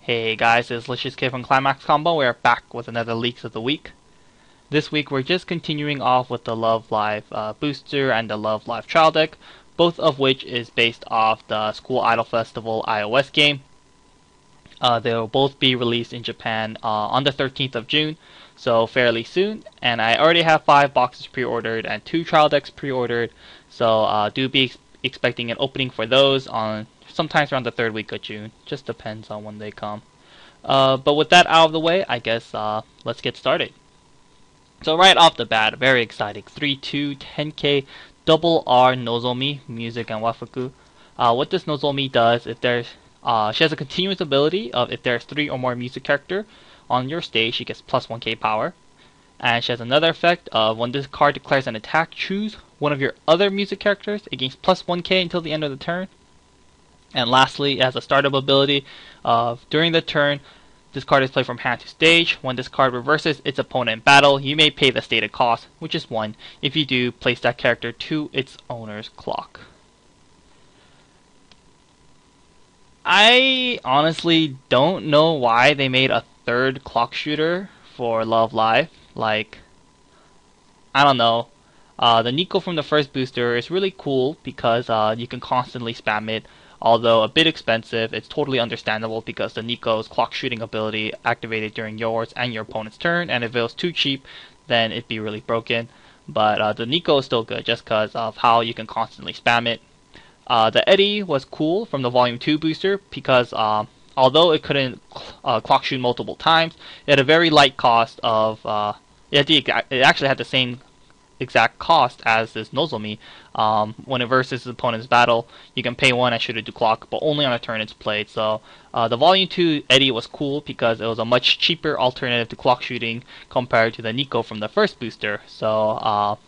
Hey guys, it's Licious Kid from ClimaxCombo. We are back with another Leaks of the Week. This week we're just continuing off with the Love Live booster and the Love Live trial deck, both of which is based off the School Idol Festival iOS game. They will both be released in Japan on the 13th of June, so fairly soon. And I already have 5 boxes pre-ordered and 2 trial decks pre-ordered, so do be expecting an opening for those on sometimes around the 3rd week of June. Just depends on when they come. But with that out of the way, I guess let's get started. So right off the bat, very exciting. 3-2 10k double R Nozomi, music and wafuku. What this Nozomi does, if there's she has a continuous ability of if there's 3 or more music character on your stage, she gets plus 1k power. And she has another effect of when this card declares an attack, choose one of your other music characters. It gains plus 1k until the end of the turn. And lastly, it has a startup ability of during the turn, this card is played from hand to stage. When this card reverses its opponent in battle, you may pay the stated cost, which is 1. If you do, place that character to its owner's clock. I honestly don't know why they made a 3rd clock shooter for Love Live. Like, I don't know. The Nico from the first booster is really cool because you can constantly spam it. Although a bit expensive, it's totally understandable because the Nico's clock shooting ability activated during yours and your opponent's turn, and if it was too cheap, then it'd be really broken. But the Nico is still good just because of how you can constantly spam it. The Eddie was cool from the Volume 2 booster because although it couldn't clock shoot multiple times, it had a very light cost of it actually had the same exact cost as this Nozomi. When it versus its opponent's battle, you can pay 1 and shoot it to clock, but only on a turn it's played. So the Volume 2 Eddie was cool because it was a much cheaper alternative to clock shooting compared to the Nico from the first booster. So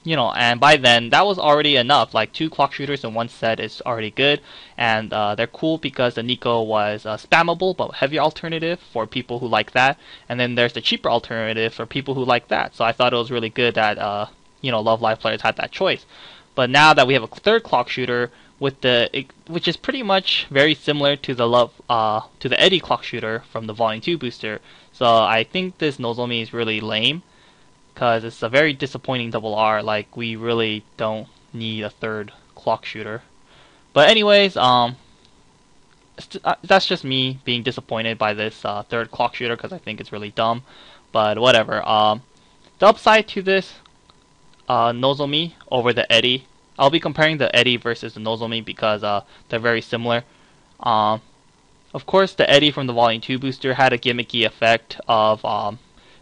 you know, and by then that was already enough. Like 2 clock shooters in one set is already good, and they're cool because the Nico was spammable but heavy alternative for people who like that, and then there's the cheaper alternative for people who like that. So I thought it was really good that you know, Love Live players had that choice. But now that we have a 3rd clock shooter with which is pretty much very similar to the Eddie clock shooter from the Volume 2 booster, so I think this Nozomi is really lame. Because it's a very disappointing double R. Like, we really don't need a 3rd clock shooter. But anyways, that's just me being disappointed by this 3rd clock shooter because I think it's really dumb. But whatever. The upside to this Nozomi over the Eddie, I'll be comparing the Eddie versus the Nozomi because they're very similar. Of course, the Eddie from the Volume 2 booster had a gimmicky effect of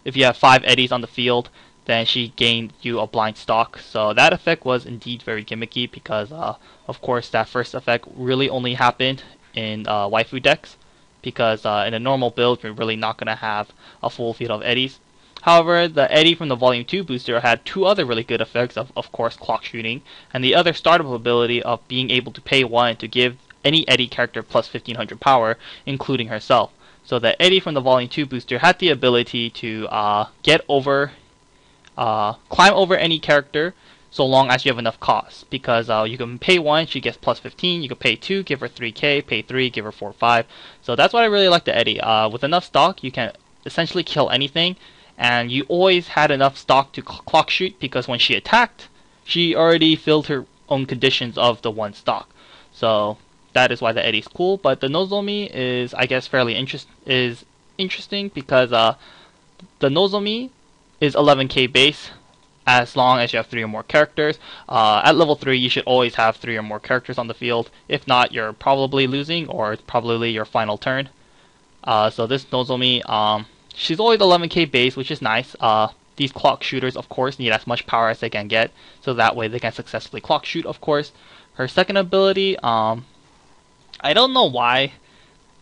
if you have 5 Eddies on the field, then she gained you a blind stock. So that effect was indeed very gimmicky because, of course, that first effect really only happened in waifu decks because in a normal build, you're really not going to have a full field of Eddies. However, the Eddie from the Volume 2 booster had 2 other really good effects of course, clock shooting, and the other startup ability of being able to pay 1 to give any Eddie character plus 1500 power, including herself. So the Eddie from the Volume 2 booster had the ability to climb over any character so long as you have enough cost. Because you can pay 1, she gets plus 15. You can pay 2, give her 3k. Pay 3, give her 4-5. So that's why I really like the Eddie. With enough stock, you can essentially kill anything. And you always had enough stock to clock shoot because when she attacked, she already filled her own conditions of the 1 stock. So that is why the Eddie's cool, but the Nozomi is, I guess, fairly interesting because the Nozomi is 11k base as long as you have 3 or more characters. At level 3, you should always have 3 or more characters on the field. If not, you're probably losing, or it's probably your final turn. So this Nozomi, she's always 11k base, which is nice. These clock shooters, of course, need as much power as they can get, so that way they can successfully clock shoot, of course. Her second ability, I don't know why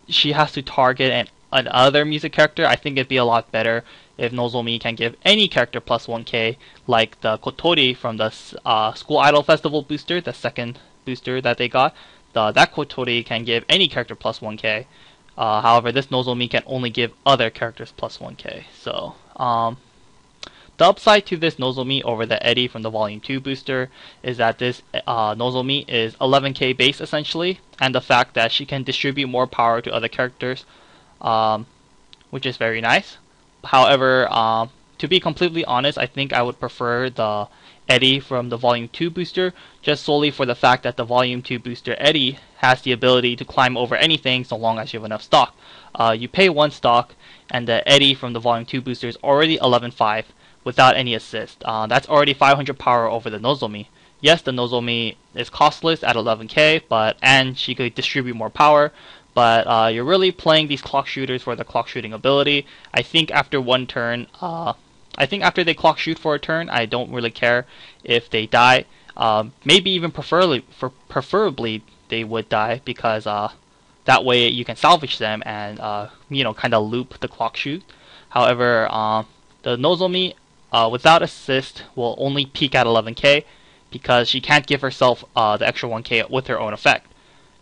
she has to target another music character. I think it'd be a lot better if Nozomi can give any character plus 1k, like the Kotori from the School Idol Festival booster, the 2nd booster that they got. That Kotori can give any character plus 1k. However, this Nozomi can only give other characters plus 1k. So, The upside to this Nozomi over the Eddie from the Volume 2 booster is that this Nozomi is 11k base essentially, and the fact that she can distribute more power to other characters. which is very nice. However, to be completely honest, I think I would prefer the Eddie from the Volume 2 booster, just solely for the fact that the Volume 2 booster Eddie has the ability to climb over anything so long as you have enough stock. You pay 1 stock, and the Eddie from the Volume 2 booster is already 11.5 without any assist. That's already 500 power over the Nozomi. Yes, the Nozomi is costless at 11k, and she could distribute more power, but you're really playing these clock shooters for the clock shooting ability. I think after one turn, I think after they clock shoot for a turn, I don't really care if they die. Maybe even preferably they would die, because that way you can salvage them and kind of loop the clock shoot. However, the Nozomi without assist will only peak at 11k, because she can't give herself the extra 1k with her own effect.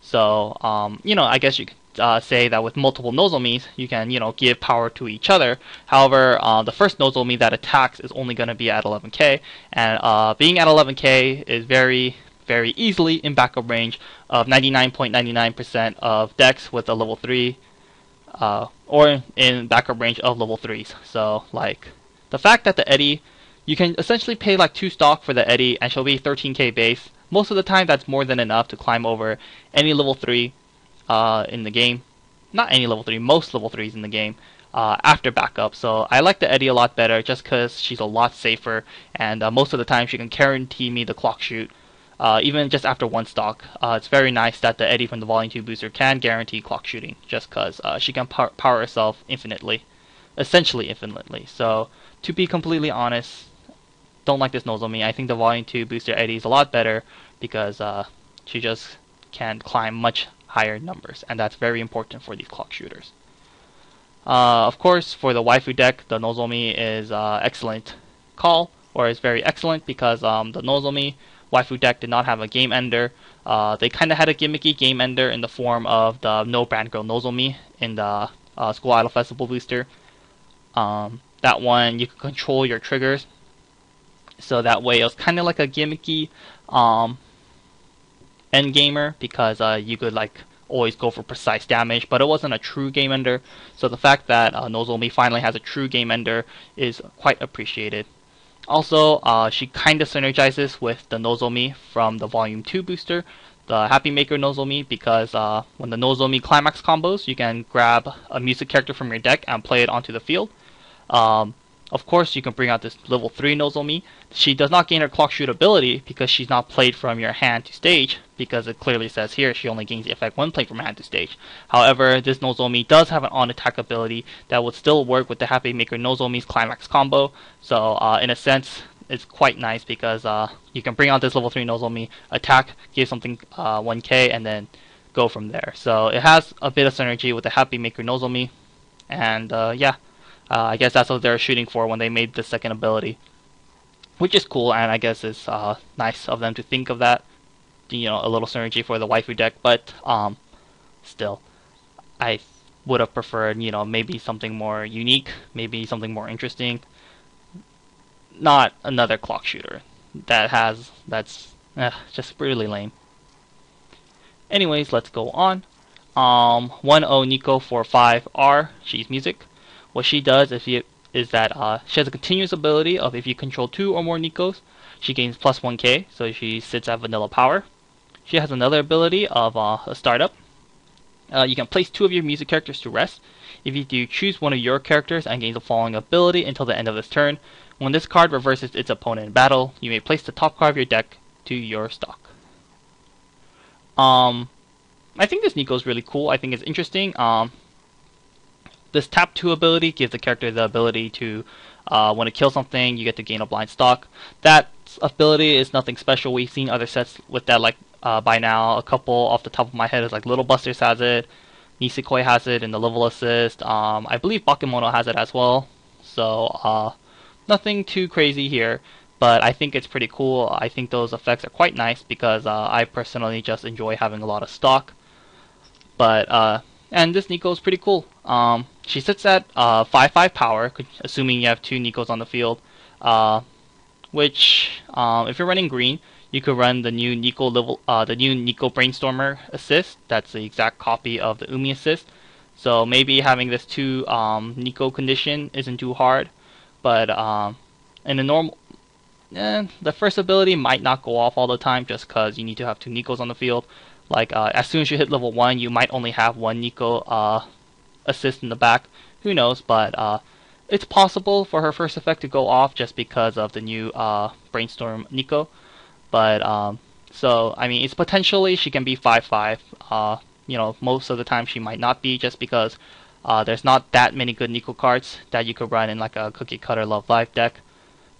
So, I guess you could say that with multiple Nozomis, you can, give power to each other. However, the first Nozomi that attacks is only going to be at 11k, and being at 11k is very, very easily in backup range of 99.99% of decks with a level 3, or in backup range of level 3s. So, like, the fact that the Eddie, you can essentially pay like 2 stock for the Eddie, and she'll be 13k base. Most of the time, that's more than enough to climb over any level 3 in the game. Not any level 3, most level 3s in the game after backup. So I like the Eddie a lot better, just because she's a lot safer, and most of the time she can guarantee me the clock shoot, even just after 1 stock. It's very nice that the Eddie from the Volume 2 booster can guarantee clock shooting, just because she can power herself infinitely. Essentially infinitely. So, to be completely honest, don't like this Nozomi. I think the Volume 2 booster Eddie is a lot better, because she just can climb much higher numbers, and that's very important for these clock shooters. Of course, for the waifu deck, the Nozomi is excellent call, or is very excellent, because the Nozomi waifu deck did not have a game ender. They kind of had a gimmicky game ender in the form of the No Brand Girl Nozomi in the School Idol Festival booster. That one, you could control your triggers, so that way it was kind of like a gimmicky end gamer, because you could like always go for precise damage, but it wasn't a true game ender. So the fact that Nozomi finally has a true game ender is quite appreciated. Also, she kind of synergizes with the Nozomi from the Volume 2 booster, the Happy Maker Nozomi, because when the Nozomi Climax combos, you can grab a music character from your deck and play it onto the field. Of course, you can bring out this level 3 Nozomi. She does not gain her clock shoot ability, because she's not played from your hand to stage, because it clearly says here she only gains the effect when played from hand to stage. However, this Nozomi does have an on-attack ability that would still work with the Happy Maker Nozomi's Climax combo. So, in a sense, it's quite nice, because you can bring out this level 3 Nozomi, attack, give something 1k, and then go from there. So it has a bit of synergy with the Happy Maker Nozomi, and yeah. I guess that's what they're shooting for when they made the second ability, which is cool, and I guess it's nice of them to think of that, a little synergy for the waifu deck. But still, I would have preferred, maybe something more unique, maybe something more interesting, not another clock shooter that's just really lame. Anyways, let's go on. 1-0 Nico for 5R. She's music. What she does is that she has a continuous ability of, if you control 2 or more Nikos, she gains plus 1k, so she sits at vanilla power. She has another ability of a startup. You can place 2 of your music characters to rest. If you do, choose one of your characters and gains the following ability until the end of this turn. When this card reverses its opponent in battle, you may place the top card of your deck to your stock. I think this Nico is really cool. I think it's interesting. This tap 2 ability gives the character the ability to, when it kills something, you get to gain a blind stock. That ability is nothing special. We've seen other sets with that, like by now. A couple off the top of my head is like Little Busters has it, Nisekoi has it in the level assist. I believe Bakemono has it as well. So nothing too crazy here, but I think it's pretty cool. I think those effects are quite nice, because I personally just enjoy having a lot of stock. But and this Nico is pretty cool. She sits at 5/5 power, assuming you have 2 Nikos on the field. Which, if you're running green, you could run the new Nico Brainstormer assist. That's the exact copy of the Umi assist. So maybe having this 2 Nico condition isn't too hard, but in the normal, the first ability might not go off all the time just because you need to have 2 Nikos on the field. Like as soon as you hit level 1, you might only have 1 Nico assist in the back. Who knows? But it's possible for her first effect to go off just because of the new Brainstorm Nico. But so I mean, it's potentially she can be 5/5. You know, most of the time she might not be, just because there's not that many good Nico cards that you could run in like a cookie cutter Love Live deck.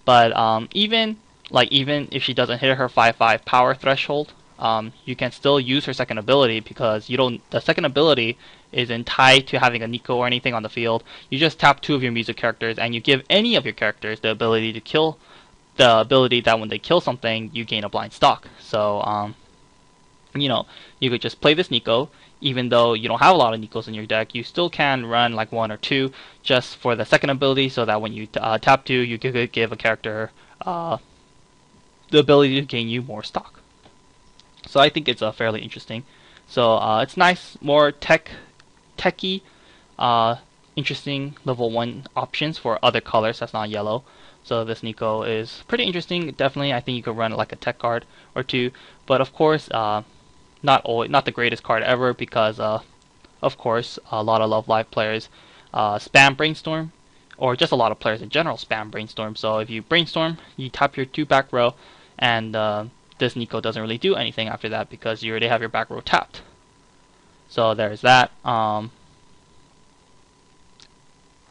But even if she doesn't hit her 5/5 power threshold, you can still use her second ability, because you don't. The second ability isn't tied to having a Nico or anything on the field. You just tap 2 of your music characters, and you give any of your characters the ability to kill. The ability that when they kill something, you gain a blind stock. So you know, you could just play this Nico. Even though you don't have a lot of Nikos in your deck, you still can run like 1 or 2 just for the second ability, so that when you tap 2, you could give a character the ability to gain you more stock. So I think it's fairly interesting. So it's nice, more techy, interesting level 1 options for other colors that's not yellow. So this Nico is pretty interesting. Definitely, I think you could run like a tech card or 2, but of course, not the greatest card ever, because of course a lot of Love Live players spam Brainstorm, or just a lot of players in general spam Brainstorm. So if you Brainstorm, you tap your 2 back row, and this Nico doesn't really do anything after that because you already have your back row tapped. So there's that.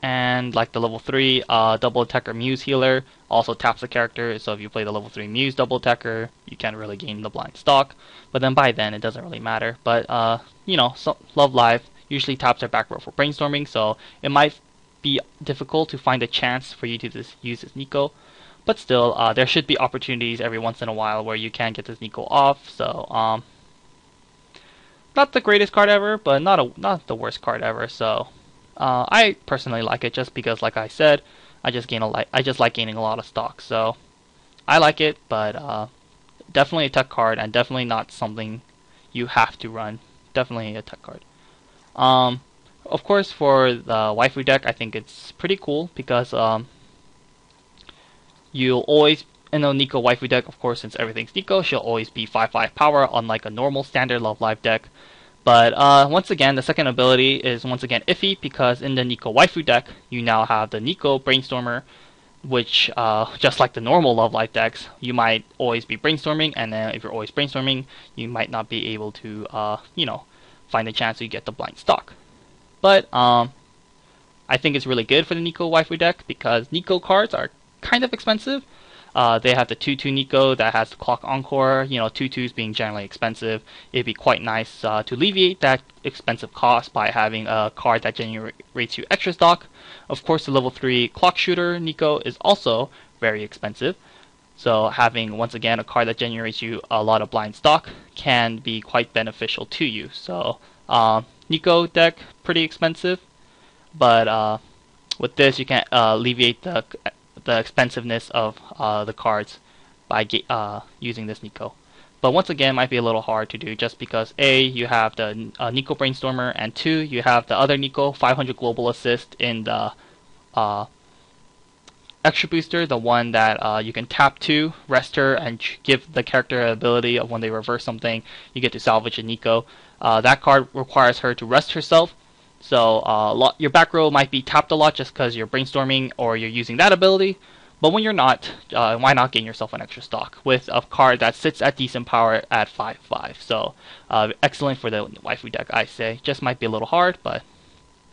And like the level 3 double attacker Muse healer also taps the character, so if you play the level 3 Muse double attacker, you can't really gain the blind stock, but then by then it doesn't really matter. But you know, so Love Live usually taps their back row for brainstorming, so it might be difficult to find a chance for you to use this Nico, but still there should be opportunities every once in a while where you can get this Nico off. So not the greatest card ever, but not the worst card ever. So I personally like it just because, like I said, I just like gaining a lot of stock. So I like it, but definitely a tech card, and definitely not something you have to run. Definitely a tech card. Of course, for the waifu deck, I think it's pretty cool because you'll always, in a Nico waifu deck, of course, since everything's Nico, she'll always be 5/5 power, unlike a normal standard Love Live deck. But once again, the second ability is once again iffy, because in the Nico waifu deck, you now have the Nico Brainstormer, which, just like the normal Love Live decks, you might always be brainstorming, and then if you're always brainstorming, you might not be able to, you know, find a chance to get the blind stock. But I think it's really good for the Nico waifu deck, because Nico cards are kind of expensive. They have the 2/2 Nico that has the Clock Encore. You know, 2/2s being generally expensive, it'd be quite nice to alleviate that expensive cost by having a card that generates you extra stock. Of course, the level 3 Clock Shooter Nico is also very expensive. So having, once again, a card that generates you a lot of blind stock can be quite beneficial to you. So Nico deck, pretty expensive, but with this you can alleviate the expensiveness of the cards by using this Nico. But once again, it might be a little hard to do, just because A, you have the Nico Brainstormer, and 2, you have the other Nico 500 global assist in the extra booster, the one that you can tap to, rest her, and give the character an ability of when they reverse something, you get to salvage a Nico. That card requires her to rest herself. So your back row might be tapped a lot just because you're brainstorming or you're using that ability. But when you're not, why not gain yourself an extra stock with a card that sits at decent power at 5/5? So excellent for the waifu deck, I say. Just might be a little hard, but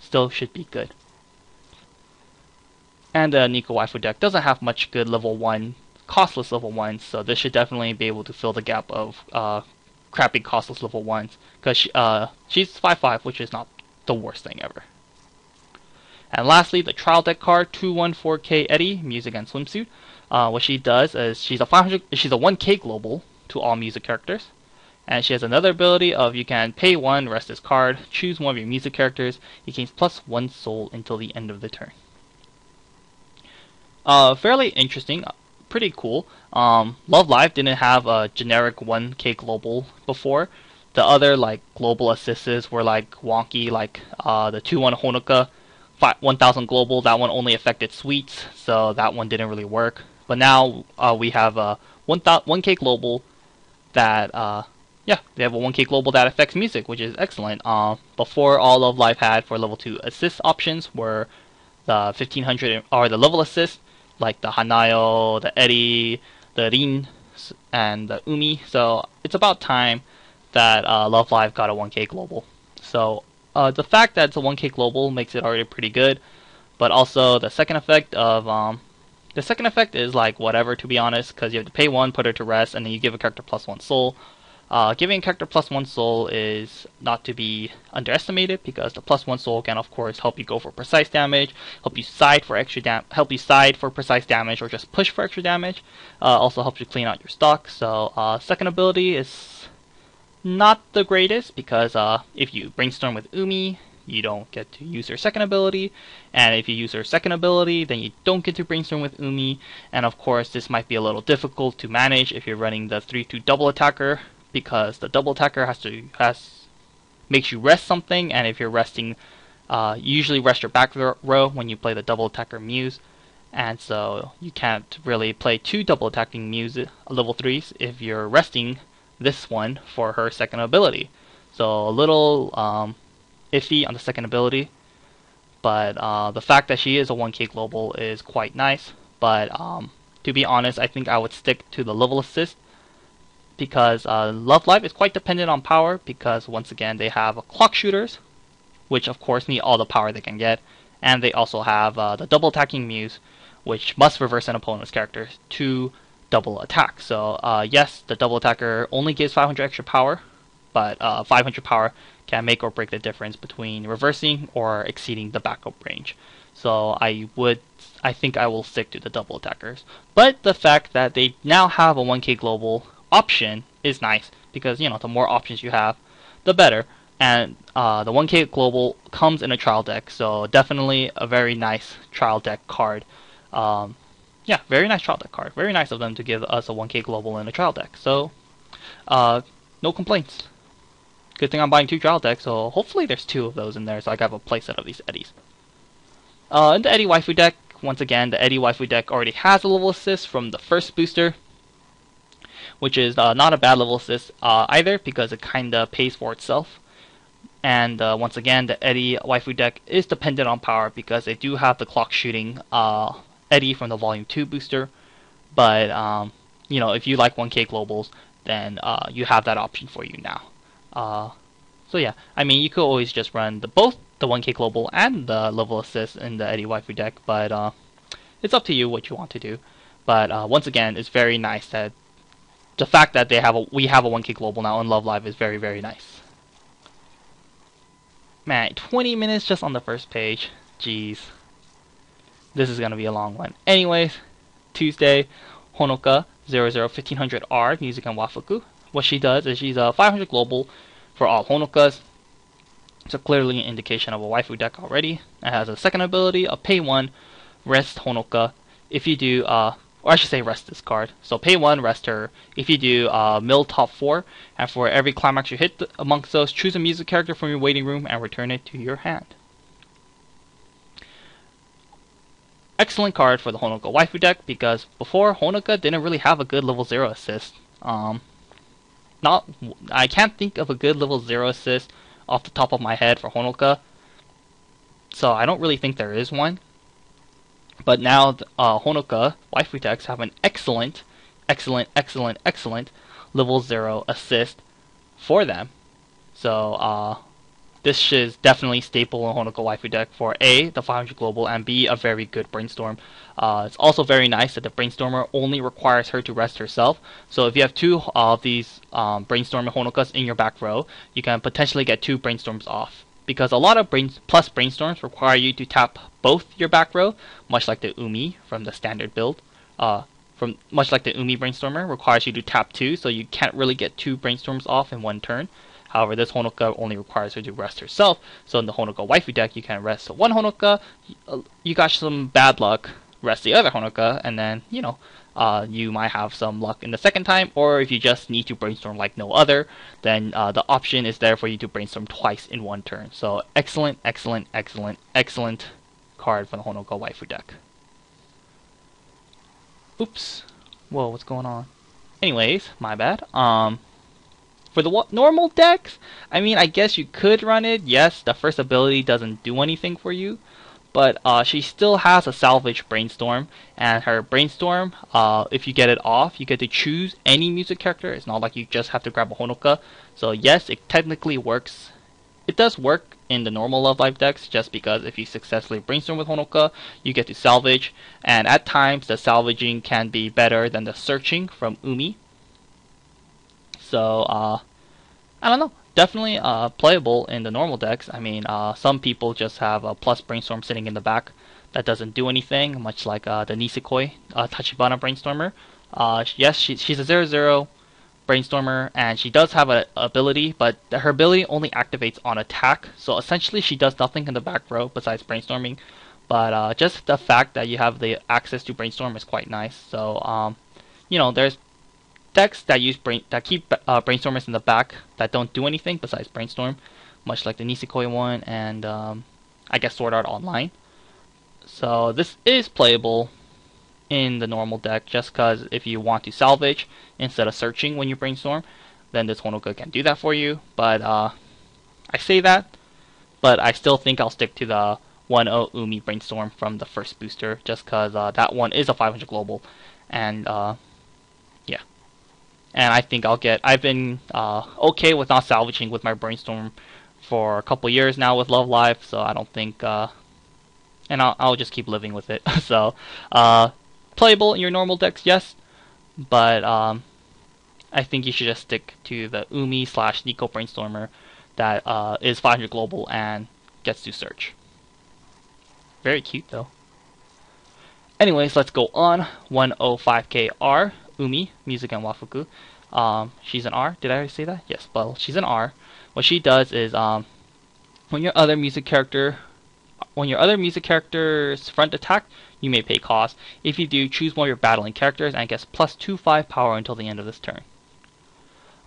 still should be good. And the Nico waifu deck doesn't have much good level 1, costless level 1s, so this should definitely be able to fill the gap of crappy costless level 1s, because she's 5/5, which is not the worst thing ever. And lastly, the trial deck card 214K Eddie, Music and Swimsuit. What she does is she's a 1K global to all music characters, and she has another ability of you can pay 1, rest this card, choose one of your music characters, it gains +1 soul until the end of the turn. Fairly interesting, pretty cool. Love Live didn't have a generic 1K global before. The other like global assists were like wonky, like the 2-1 Honoka 1000 global. That one only affected suites, so that one didn't really work. But now we have a 1K global that yeah, they have a 1K global that affects music, which is excellent. Before, all Love Live had for level 2 assist options were the 1500 or the level assist, like the Hanayo, the Eri, the Rin, and the Umi. So it's about time that Love Live got a 1K global. So the fact that it's a 1K global makes it already pretty good, but also the second effect is like whatever, to be honest, because you have to pay 1, put her to rest, and then you give a character +1 soul. Giving a character +1 soul is not to be underestimated, because the +1 soul can of course help you go for precise damage, help you side for precise damage, or just push for extra damage. Also helps you clean out your stock. So second ability is not the greatest, because if you brainstorm with Umi, you don't get to use her second ability, and if you use her second ability, then you don't get to brainstorm with Umi. And of course, this might be a little difficult to manage if you're running the 3-2 double attacker, because the double attacker makes you rest something, and if you're resting, you usually rest your back row when you play the double attacker Muse, and so you can't really play 2 double attacking Muse level 3s if you're resting this one for her second ability. So a little iffy on the second ability, but the fact that she is a 1K global is quite nice. But to be honest, I think I would stick to the level assist, because Love Live is quite dependent on power, because once again they have clock shooters, which of course need all the power they can get, and they also have the double attacking Muse, which must reverse an opponent's character to double attack. So yes, the double attacker only gives 500 extra power, but 500 power can make or break the difference between reversing or exceeding the backup range. So I think I will stick to the double attackers. But the fact that they now have a 1K global option is nice, because you know, the more options you have, the better. And the 1K global comes in a trial deck, so definitely a very nice trial deck card. Yeah, very nice trial deck card. Very nice of them to give us a 1K global in a trial deck. So no complaints. Good thing I'm buying 2 trial decks, so hopefully there's 2 of those in there, so I can have a playset of these Eddies. In the Eddie waifu deck, once again, the Eddie waifu deck already has a level assist from the first booster, which is not a bad level assist either, because it kinda pays for itself. And once again, the Eddie waifu deck is dependent on power, because they do have the clock shooting Eddie from the Volume 2 booster. But you know, if you like 1K globals, then you have that option for you now. So yeah, I mean, you could always just run both the 1K global and the level assist in the Eddie waifu deck, but it's up to you what you want to do. But once again, it's very nice that the fact that we have a 1K global now in Love Live is very, very nice. Man, 20 minutes just on the first page. Jeez. This is gonna be a long one. Anyways, Tuesday, Honoka 001500R, Music and Wafuku. What she does is she's a 500 global for all Honokas. So clearly an indication of a waifu deck already. It has a second ability, a pay 1, rest Honoka. If you do, or I should say rest this card. So pay 1, rest her. If you do mill top 4, and for every climax you hit amongst those, choose a music character from your waiting room and return it to your hand. Excellent card for the Honoka waifu deck, because before, Honoka didn't really have a good level 0 assist. I can't think of a good level 0 assist off the top of my head for Honoka, so I don't really think there is one. But now Honoka waifu decks have an excellent level 0 assist for them. So this is definitely staple in Honoka waifu deck for A, the 500 global, and B, a very good brainstorm. It's also very nice that the brainstormer only requires her to rest herself. So if you have 2 of these brainstorming Honokas in your back row, you can potentially get 2 brainstorms off. Because a lot of brainstorms require you to tap both your back row, much like the Umi from the standard build. Much like the Umi brainstormer requires you to tap 2, so you can't really get 2 brainstorms off in one turn. However, this Honoka only requires her to rest herself, so in the Honoka waifu deck, you can rest 1 Honoka, you got some bad luck, rest the other Honoka, and then, you know, you might have some luck in the second time, or if you just need to brainstorm like no other, then the option is there for you to brainstorm twice in one turn. So excellent, excellent, excellent, excellent card for the Honoka waifu deck. Oops. Whoa, what's going on? Anyways, my bad. For the normal decks, I mean, I guess you could run it. Yes, the first ability doesn't do anything for you, but she still has a salvage brainstorm, and her brainstorm, if you get it off, you get to choose any music character. It's not like you just have to grab a Honoka. So yes, it technically works. It does work in the normal Love Live decks, just because if you successfully brainstorm with Honoka, you get to salvage, and at times the salvaging can be better than the searching from Umi. So I don't know. Definitely playable in the normal decks. I mean, some people just have a plus brainstorm sitting in the back that doesn't do anything, much like the Nisekoi Tachibana brainstormer. Yes, she's a 0/0 brainstormer, and she does have an ability, but her ability only activates on attack. So essentially, she does nothing in the back row besides brainstorming. But just the fact that you have the access to brainstorm is quite nice. So you know, there's decks that keep brainstormers in the back that don't do anything besides brainstorm, much like the Nisekoi one and I guess Sword Art Online. So this is playable in the normal deck, just because if you want to salvage instead of searching when you brainstorm, then this Honoka can do that for you. But I say that, but I still think I'll stick to the 1-0 Umi brainstorm from the first booster, just because that one is a 500 global, and yeah. And I think I've been okay with not salvaging with my brainstorm for a couple years now with Love Live, so I don't think, and I'll just keep living with it. So, playable in your normal decks, yes, but I think you should just stick to the Umi / Nico brainstormer that is 500 global and gets to search. Very cute though. Anyways, let's go on. 105KR. Umi, Music and Wafuku. She's an R. Did I already say that? Yes, well, she's an R. What she does is when your other music character's front attack, you may pay cost. If you do, choose one of your battling characters and it gets plus 2/5 power until the end of this turn.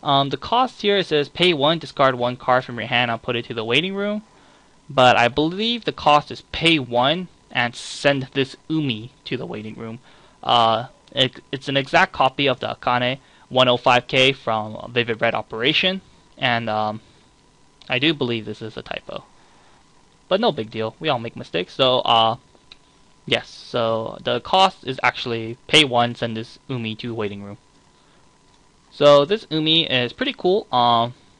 The cost here, it says pay 1, discard 1 card from your hand and put it to the waiting room. But I believe the cost is pay 1 and send this Umi to the waiting room. It's an exact copy of the Akane 105K from Vivid Red Operation, and I do believe this is a typo. But no big deal, we all make mistakes. So yes, so the cost is actually pay 1, send this Umi to waiting room. So this Umi is pretty cool.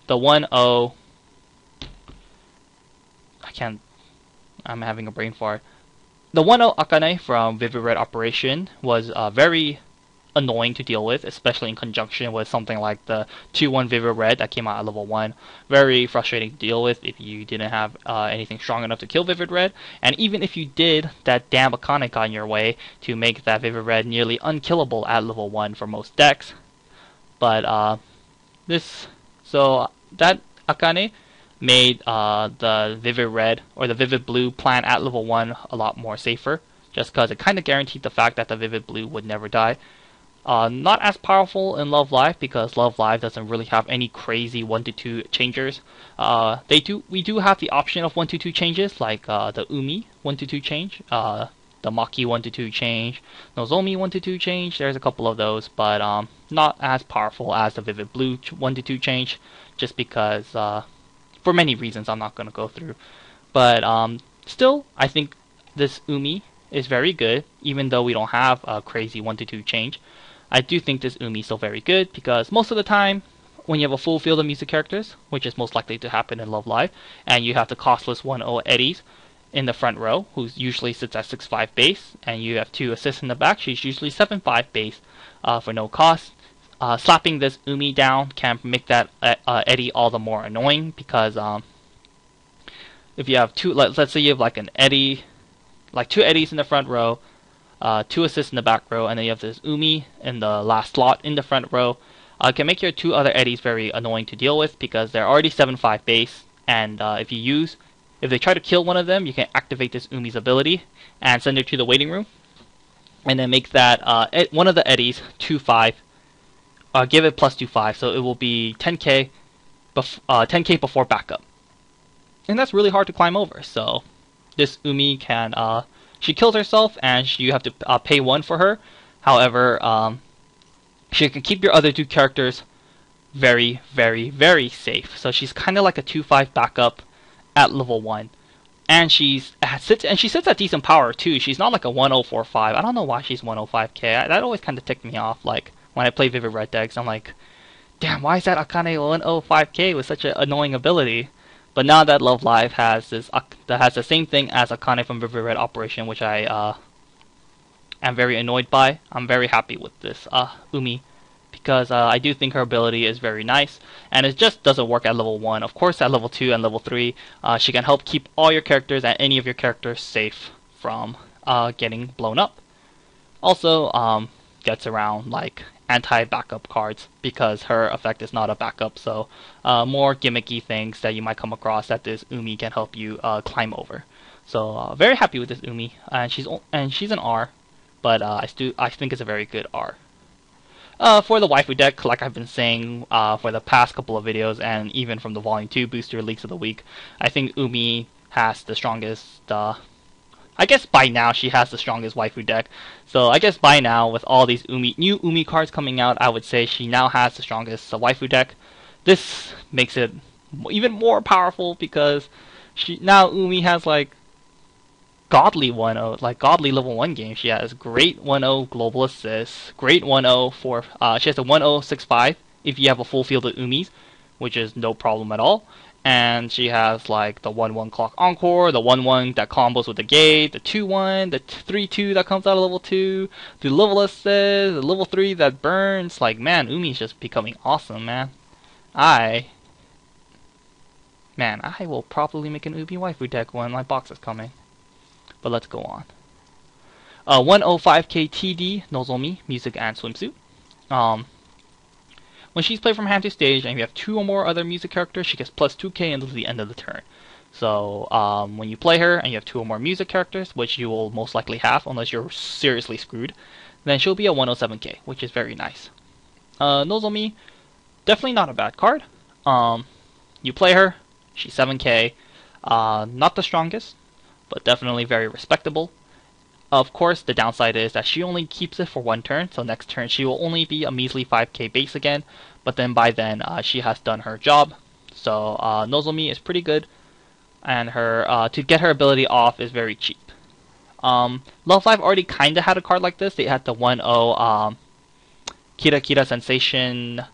The 1-0, I'm having a brain fart. The 1-0 Akane from Vivid Red Operation was very annoying to deal with, especially in conjunction with something like the 2-1 Vivid Red that came out at level 1. Very frustrating to deal with if you didn't have anything strong enough to kill Vivid Red, and even if you did, that damn Akane got in your way to make that Vivid Red nearly unkillable at level 1 for most decks. But that Akane made the Vivid Red or the Vivid Blue plan at level 1 a lot more safer, just because it kind of guaranteed the fact that the Vivid Blue would never die. Not as powerful in Love Live, because Love Live doesn't really have any crazy 1-2 changers. We do have the option of 1-2 changes, like the Umi 1-2 change, the Maki 1-2 change, Nozomi 1-2 change. There's a couple of those, but not as powerful as the Vivid Blue 1-2 change, just because for many reasons I'm not going to go through. But still, I think this Umi is very good, even though we don't have a crazy 1-2 change. I do think this Umi is still very good, because most of the time, when you have a full field of music characters, which is most likely to happen in Love Live, and you have the costless 1-0 Eddies in the front row, who usually sits at 6/5 base, and you have 2 assists in the back, she's usually 7/5 base for no cost. Slapping this Umi down can make that Eddie all the more annoying, because if you have let's say you have like an Eddie, like 2 Eddies in the front row, 2 assists in the back row, and then you have this Umi in the last slot in the front row. It can make your 2 other Eddies very annoying to deal with, because they're already 7/5 base, and if they try to kill one of them, you can activate this Umi's ability and send her to the waiting room. and then make that one of the eddies 2-5. Give it plus 2-5, so it will be 10k, 10k before backup, and that's really hard to climb over. So this Umi can she kills herself, and you have to pay 1 for her. However, she can keep your other 2 characters very, very, very safe. So she's kind of like a 2-5 backup at level 1. And she sits at decent power too. She's not like a 1045. I don't know why she's 105k. That always kind of ticked me off. Like when I play Vivid Red decks, I'm like, damn, why is that Akane 105k with such an annoying ability? But now that Love Live has this, that has the same thing as Akane from Vivid Red Operation, which I am very annoyed by. I'm very happy with this Umi, because I do think her ability is very nice, and it just doesn't work at level 1. Of course, at level 2 and level 3, she can help keep all your characters and any of your characters safe from getting blown up. Also, gets around like anti-backup cards, because her effect is not a backup, so more gimmicky things that you might come across that this Umi can help you climb over. So very happy with this Umi, and she's an R, but I think it's a very good R. For the waifu deck, like I've been saying for the past couple of videos, and even from the Volume 2 Booster Leaks of the Week, I think Umi has the strongest, I guess by now she has the strongest waifu deck. So I guess by now, with all these new Umi cards coming out, I would say she now has the strongest waifu deck. This makes it even more powerful, because now Umi has like godly 1-0, like godly level 1 game. She has great 1-0 global assists, great 1-0 for, she has a 1-0-6-5 if you have a full field of Umis, which is no problem at all. And she has like the 1-1 clock encore, the 1-1 that combos with the gate, the 2-1, the 3-2 that comes out of level 2, the level assist, the level 3 that burns. Like, man, Umi's just becoming awesome, man. I will probably make an Umi waifu deck when my box is coming. But let's go on. 105k TD, Nozomi, music and swimsuit. When she's played from hand to stage and you have 2 or more other music characters, she gets plus 2k until the end of the turn. So when you play her and you have 2 or more music characters, which you will most likely have unless you're seriously screwed, then she'll be a 107k, which is very nice. Nozomi, definitely not a bad card. You play her, she's 7k, not the strongest, but definitely very respectable. Of course, the downside is that she only keeps it for 1 turn, so next turn she will only be a measly 5k base again, but then by then she has done her job. So Nozomi is pretty good, and her to get her ability off is very cheap. Love Live already kinda had a card like this. They had the 1-0 Kira Kira Sensation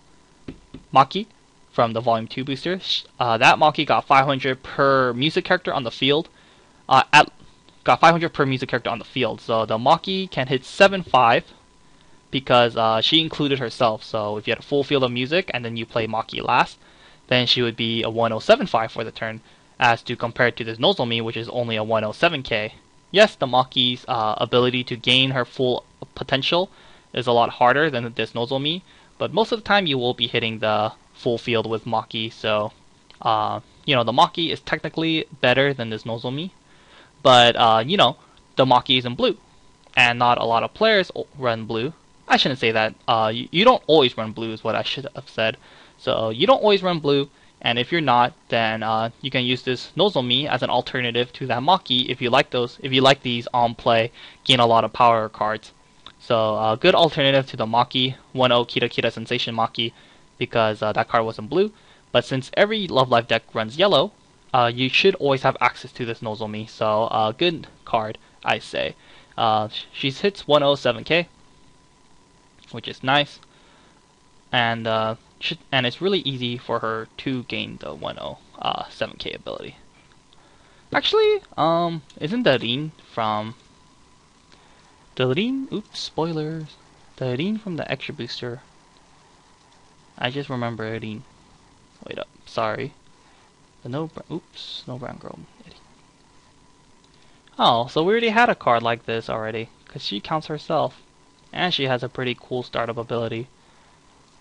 Maki from the Volume 2 booster. That Maki got 500 per music character on the field. Got 500 per music character on the field, so the Maki can hit 7-5 because she included herself. So if you had a full field of music and then you play Maki last, then she would be a 1075 for the turn, as to compared to this Nozomi, which is only a 107k. Yes, the Maki's ability to gain her full potential is a lot harder than this Nozomi, but most of the time you will be hitting the full field with Maki, so you know, the Maki is technically better than this Nozomi. But, you know, the Maki is in blue, and not a lot of players run blue. I shouldn't say that. You don't always run blue is what I should have said. So you don't always run blue, and if you're not, then you can use this Nozomi as an alternative to that Maki if you like those. If you like these on play, gain a lot of power cards. So a good alternative to the Maki, 1-0 Kira Kira Sensation Maki, because that card was in blue. But since every Love Live deck runs yellow, you should always have access to this Nozomi, so good card, I say. She hits 107k, which is nice, and it's really easy for her to gain the 107k ability. Actually, isn't the Rin from oops, spoilers. The Rin from the extra booster. I just remember Rin. Wait up, sorry. The no brown girl. Oh, so we already had a card like this already, because she counts herself, and she has a pretty cool startup ability.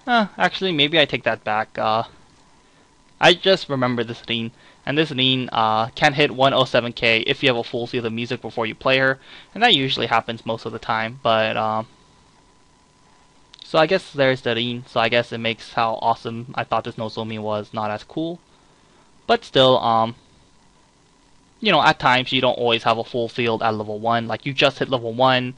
Actually, maybe I take that back. I just remember this Rin And this Rin can hit 107k if you have a full field of music before you play her, and that usually happens most of the time. But so I guess there's the Rin. So I guess it makes how awesome I thought this Nozomi was not as cool. But still, you know, at times you don't always have a full field at level 1. Like you just hit level 1,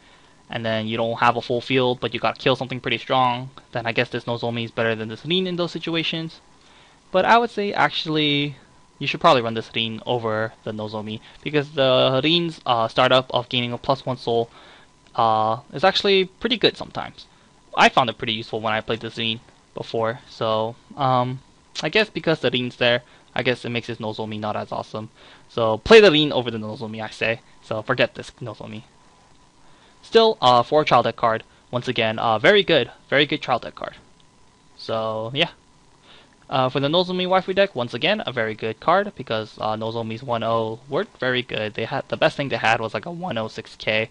and then you don't have a full field, but you gotta kill something pretty strong. Then I guess this Nozomi is better than this Rin in those situations. But I would say actually you should probably run this Rin over the Nozomi, because the Rin's startup of gaining a +1 soul is actually pretty good sometimes. I found it pretty useful when I played this Rin before, so I guess because the Rin's there, I guess it makes this Nozomi not as awesome. So play the Rin over the Nozomi, I say. So forget this Nozomi. Still, for a trial deck card, once again, very good trial deck card. So yeah. For the Nozomi waifu deck, once again, a very good card, because Nozomi's 1-0 worked very good. They had the best thing they had was like a 106k.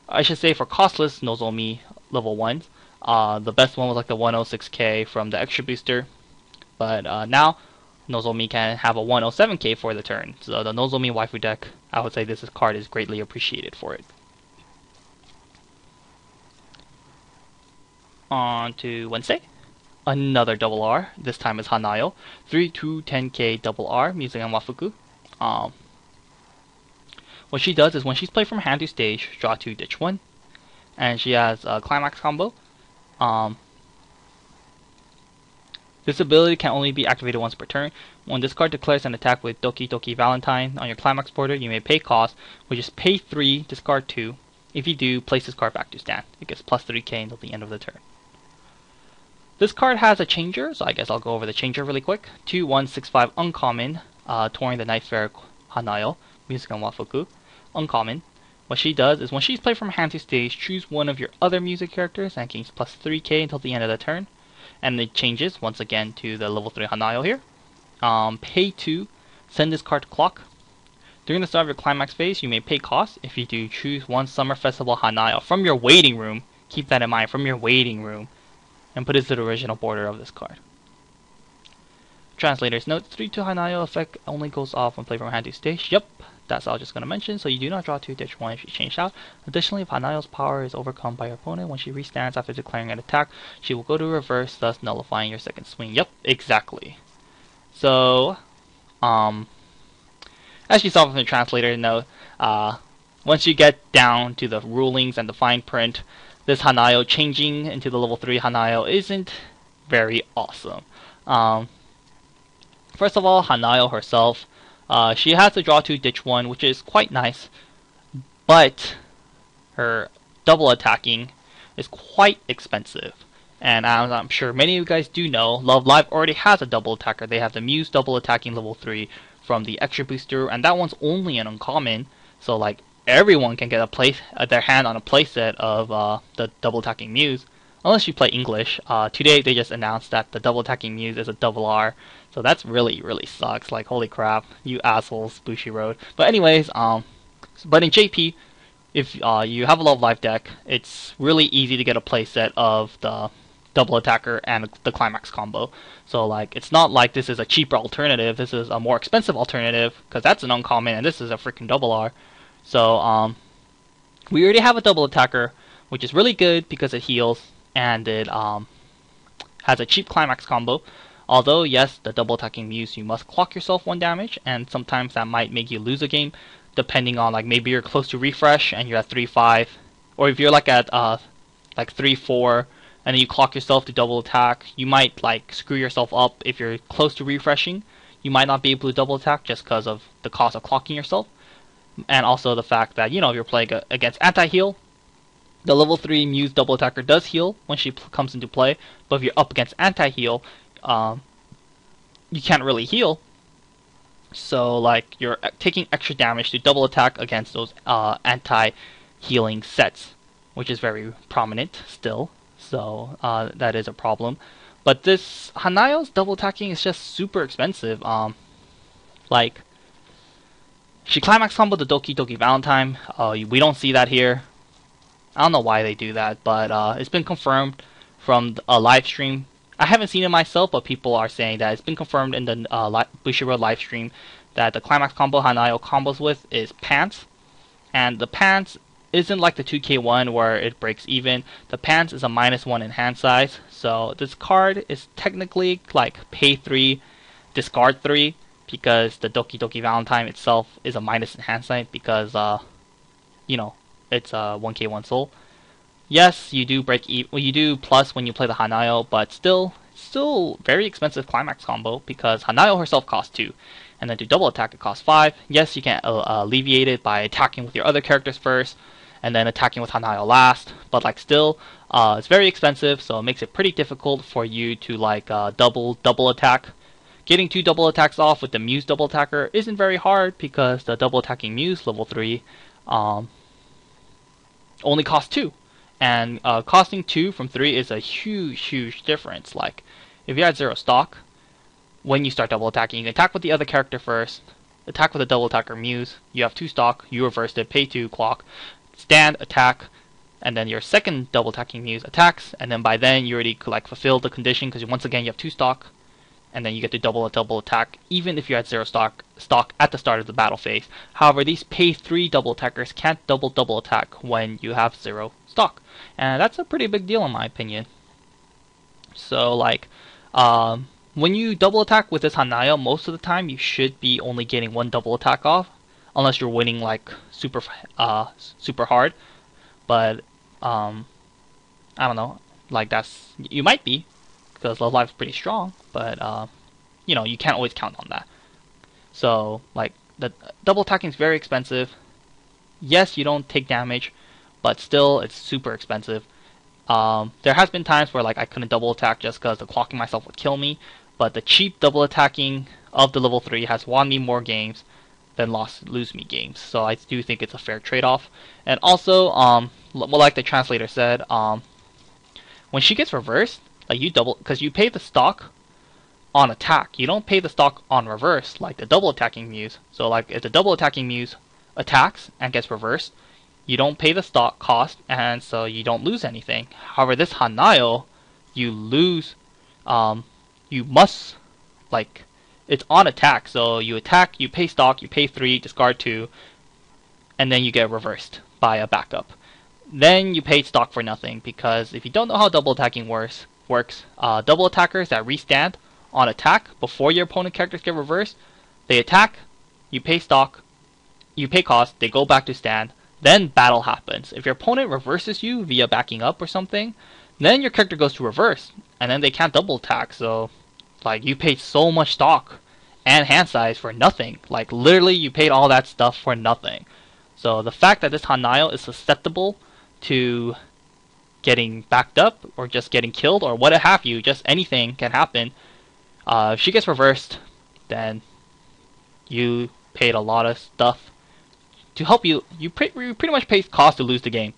I should say for costless Nozomi level 1s, the best one was like the 106k from the extra booster. But now, Nozomi can have a 107k for the turn. So the Nozomi waifu deck, I would say this card is greatly appreciated for it. On to Wednesday. Another double R. This time is Hanayo. 3-10k double R, music and Wafuku. What she does is when she's played from hand to stage, draw 2, ditch 1. And she has a ClimaxCombo. This ability can only be activated once per turn. When this card declares an attack with Doki Doki Valentine on your Climax border, you may pay cost, which is pay 3, discard 2. If you do, place this card back to stand. It gets plus 3k until the end of the turn. This card has a changer, so I guess I'll go over the changer really quick. 2-1-6-5 uncommon, Touring the Night Fair Hanayo, music and Wafuku. Uncommon. What she does is when she's played from hand to stage, choose one of your other music characters and gains plus 3k until the end of the turn. And it changes once again to the level 3 Hanayo here. Pay 2, send this card to clock. During the start of your climax phase, you may pay cost. If you do, choose one Summer Festival Hanayo from your waiting room. Keep that in mind, from your waiting room. And put it to the original border of this card. Translator's note, 3-2 Hanayo effect only goes off when played from hand to stage. Yep, that's all I was just going to mention. So you do not draw 2, ditch 1 if you change out. Additionally, if Hanayo's power is overcome by your opponent, when she restands after declaring an attack, she will go to reverse, thus nullifying your second swing. Yep, exactly. So, as you saw from the translator note, once you get down to the rulings and the fine print, this Hanayo changing into the level 3 Hanayo isn't very awesome. First of all, Hanayo herself, she has to draw 2, ditch 1, which is quite nice, but her double attacking is quite expensive. And I'm sure many of you guys do know, Love Live already has a double attacker. They have the Muse double attacking level 3 from the extra booster, and that one's only an uncommon, so like everyone can get their hand on a playset of the double attacking Muse, unless you play English. Today they just announced that the double attacking Muse is a double R, so that's really sucks. Like holy crap, you assholes, Bushiroad. But anyways, but in JP, if you have a Love Live deck, it's really easy to get a playset of the double attacker and the ClimaxCombo. So like it's not like this is a cheaper alternative. This is a more expensive alternative because that's an uncommon, and this is a freaking double R. So we already have a double attacker, which is really good because it heals and it has a cheap ClimaxCombo. Although yes, the double attacking Muse, you must clock yourself 1 damage, and sometimes that might make you lose a game, depending on like maybe you're close to refresh and you're at 3-5, or if you're like at like 3-4 and then you clock yourself to double attack, you might like screw yourself up. If you're close to refreshing, you might not be able to double attack just because of the cost of clocking yourself. And also the fact that, you know, if you're playing against anti-heal, the level 3 Muse double attacker does heal when she comes into play, but if you're up against anti-heal, you can't really heal. So like you're taking extra damage to double attack against those anti-healing sets, which is very prominent still. So that is a problem. But this Hanayo's double attacking is just super expensive. Like she ClimaxCombo the Doki Doki Valentine. We don't see that here. I don't know why they do that, but it's been confirmed from a live stream I haven't seen it myself, but people are saying that it's been confirmed in the Bushiroad live stream that the Climax combo Hanayo combos with is Pants, and the Pants isn't like the 2K one where it breaks even. The Pants is a -1 in hand size, so this card is technically like pay 3, discard 3, because the Doki Doki Valentine itself is a minus in hand size because you know, it's a 1K1 soul. Yes, you do break even. Well, you do plus when you play the Hanayo, but still very expensive Climax combo because Hanayo herself costs 2, and then to double attack it costs 5. Yes, you can alleviate it by attacking with your other characters first, and then attacking with Hanayo last. But like still, it's very expensive, so it makes it pretty difficult for you to like double attack. Getting 2 double attacks off with the Muse double attacker isn't very hard because the double attacking Muse level 3 only costs 2. And costing 2 from 3 is a huge difference. Like, if you had 0 stock, when you start double attacking, you can attack with the other character first, attack with the double attacker Muse, you have 2 stock, you reversed it, pay 2, clock, stand, attack, and then your second double attacking Muse attacks, and then by then you already like fulfilled the condition because once again you have 2 stock, and then you get to double attack even if you had 0 stock at the start of the battle phase. However, these pay 3 double attackers can't double attack when you have 0 stock, and that's a pretty big deal in my opinion. So like when you double attack with this Hanayo, most of the time you should be only getting 1 double attack off, unless you're winning like super hard. But I don't know, like that's, you might be, because Love Live is pretty strong, but you know, you can't always count on that. So like the double attacking is very expensive. Yes, you don't take damage, but still it's super expensive. There has been times where like I couldn't double attack just because the clocking myself would kill me, but the cheap double attacking of the level 3 has won me more games than lose me games. So I do think it's a fair trade-off. And also, like the translator said, when she gets reversed, like you double, because you pay the stock on attack, you don't pay the stock on reverse like the double attacking Muse. So like if the double attacking Muse attacks and gets reversed, you don't pay the stock cost, and so you don't lose anything. However, this Hanayo, you lose, you must, like, it's on attack, so you attack, you pay stock, you pay 3, discard 2, and then you get reversed by a backup. Then you pay stock for nothing, because if you don't know how double attacking works, double attackers that restand on attack before your opponent characters get reversed, they attack, you pay stock, you pay cost, they go back to stand, then battle happens. If your opponent reverses you via backing up or something, then your character goes to reverse, and then they can't double attack. So like you paid so much stock and hand size for nothing. Like literally you paid all that stuff for nothing. So the fact that this Hanayo is susceptible to getting backed up or just getting killed or what have you, just anything can happen. If she gets reversed, then you paid a lot of stuff to help you. You pretty much pay cost to lose the game.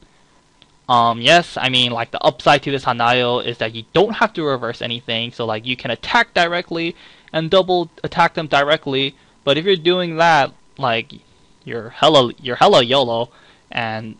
Yes, I mean, like the upside to this Hanayo is that you don't have to reverse anything, so like you can attack directly and double attack them directly. But if you're doing that, like you're hella YOLO, and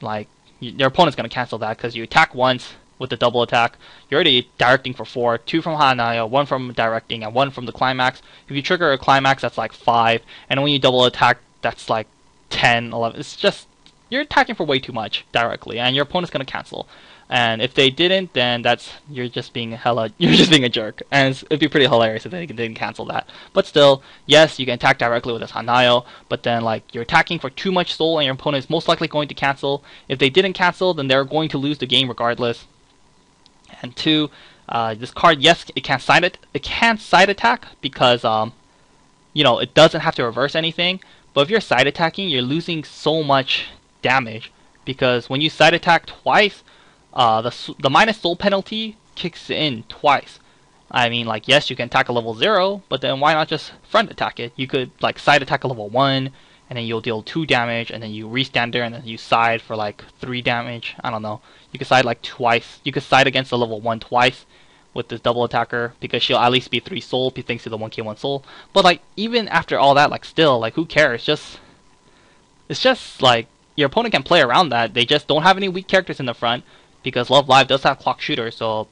like your opponent's gonna cancel that because you attack once with the double attack. You're already directing for 4, 2 from Hanayo, 1 from directing, and 1 from the climax. If you trigger a climax, that's like 5, and when you double attack, that's like 10, 11. It's just, you're attacking for way too much directly, and your opponent's gonna cancel. And if they didn't, then you're just being a jerk. And it'd be pretty hilarious if they didn't cancel that. But still, yes, you can attack directly with this Hanayo, but then like you're attacking for too much soul, and your opponent is most likely going to cancel. If they didn't cancel, then they're going to lose the game regardless. And 2, this card, yes, it can side attack because you know, it doesn't have to reverse anything. But if you're side attacking, you're losing so much damage because when you side attack twice, the minus soul penalty kicks in twice. I mean, like, yes, you can attack a level 0, but then why not just front attack it? You could like side attack a level 1, and then you'll deal 2 damage, and then you restand there, and then you side for like 3 damage. I don't know. You could side like twice. You could side against the level 1 twice with this double attacker because she'll at least be 3 soul thanks to the 1k1 soul. But like even after all that, like still, like who cares? It's just like your opponent can play around that. They just don't have any weak characters in the front. because Love Live does have clock shooter, so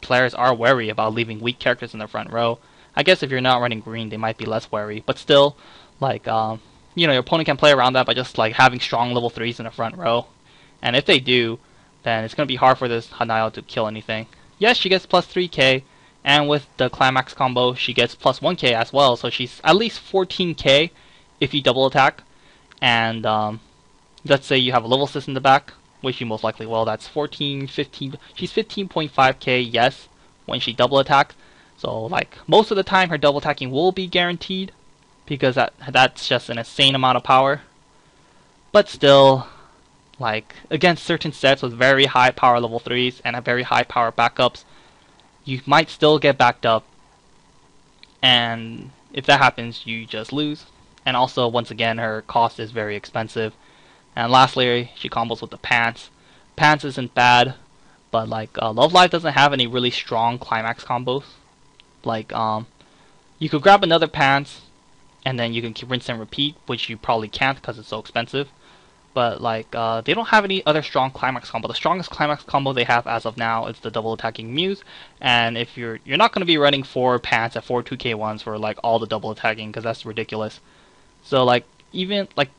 players are wary about leaving weak characters in the front row. I guess if you're not running green, they might be less wary, but still, like your opponent can play around that by just like having strong level 3s in the front row, and if they do, then it's gonna be hard for this Hanayo to kill anything. Yes, she gets plus 3k, and with the Climax combo, she gets plus 1k as well, so she's at least 14k if you double attack, and let's say you have a level 6 in the back, which you most likely will. That's 14, 15. She's 15.5k, yes, when she double attacks. So like most of the time, her double attacking will be guaranteed because that's just an insane amount of power. But still, like against certain sets with very high power level 3s and very high power backups, you might still get backed up. And if that happens, you just lose. And also, once again, her cost is very expensive. And lastly, she combos with the pants. Pants isn't bad, but like Love Live doesn't have any really strong climax combos. Like you could grab another pants, and then you can rinse and repeat, which you probably can't because it's so expensive. But like they don't have any other strong climax combo. The strongest climax combo they have as of now is the double attacking Muse. And if you're not going to be running 4 pants at 4 2k1s for like all the double attacking, because that's ridiculous. So like even like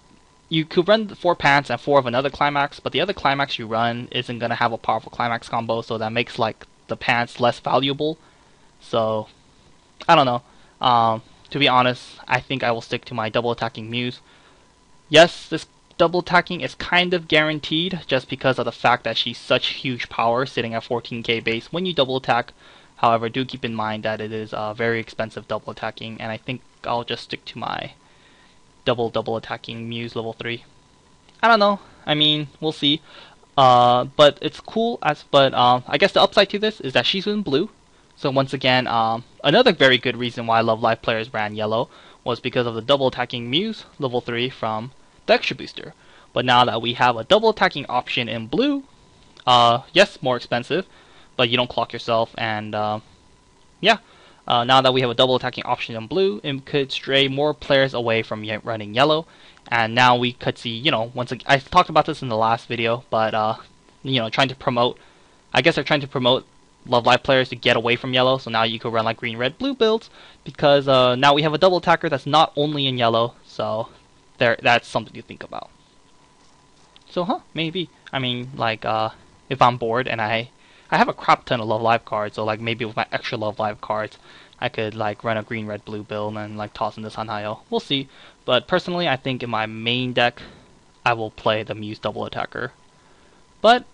you could run 4 pants and 4 of another climax, but the other climax you run isn't gonna have a powerful climax combo, so that makes like the pants less valuable. So I don't know. To be honest, I think I will stick to my double attacking Muse. Yes, this double attacking is kind of guaranteed just because of the fact that she's such huge power sitting at 14k base when you double attack. However, do keep in mind that it is very expensive double attacking, and I think I'll just stick to my double attacking Muse level 3. I don't know. I mean, we'll see. But it's cool but I guess the upside to this is that she's in blue. So once again, another very good reason why Love Live players ran yellow was because of the double attacking Muse level 3 from the extra booster. But now that we have a double attacking option in blue, yes, more expensive, but you don't clock yourself, and yeah. Now that we have a double attacking option in blue, it could stray more players away from running yellow. And now we could see, once again, I talked about this in the last video, but trying to promote, I guess they're trying to promote Love Live players to get away from yellow. So now you could run like green, red, blue builds, because now we have a double attacker that's not only in yellow. So that's something to think about. So maybe. I mean, like if I'm bored and I have a crap ton of Love Live cards, so like maybe with my extra Love Live cards, I could like run a green, red, blue build and like toss in this Hanayo. We'll see. But personally, I think in my main deck, I will play the Muse double attacker. But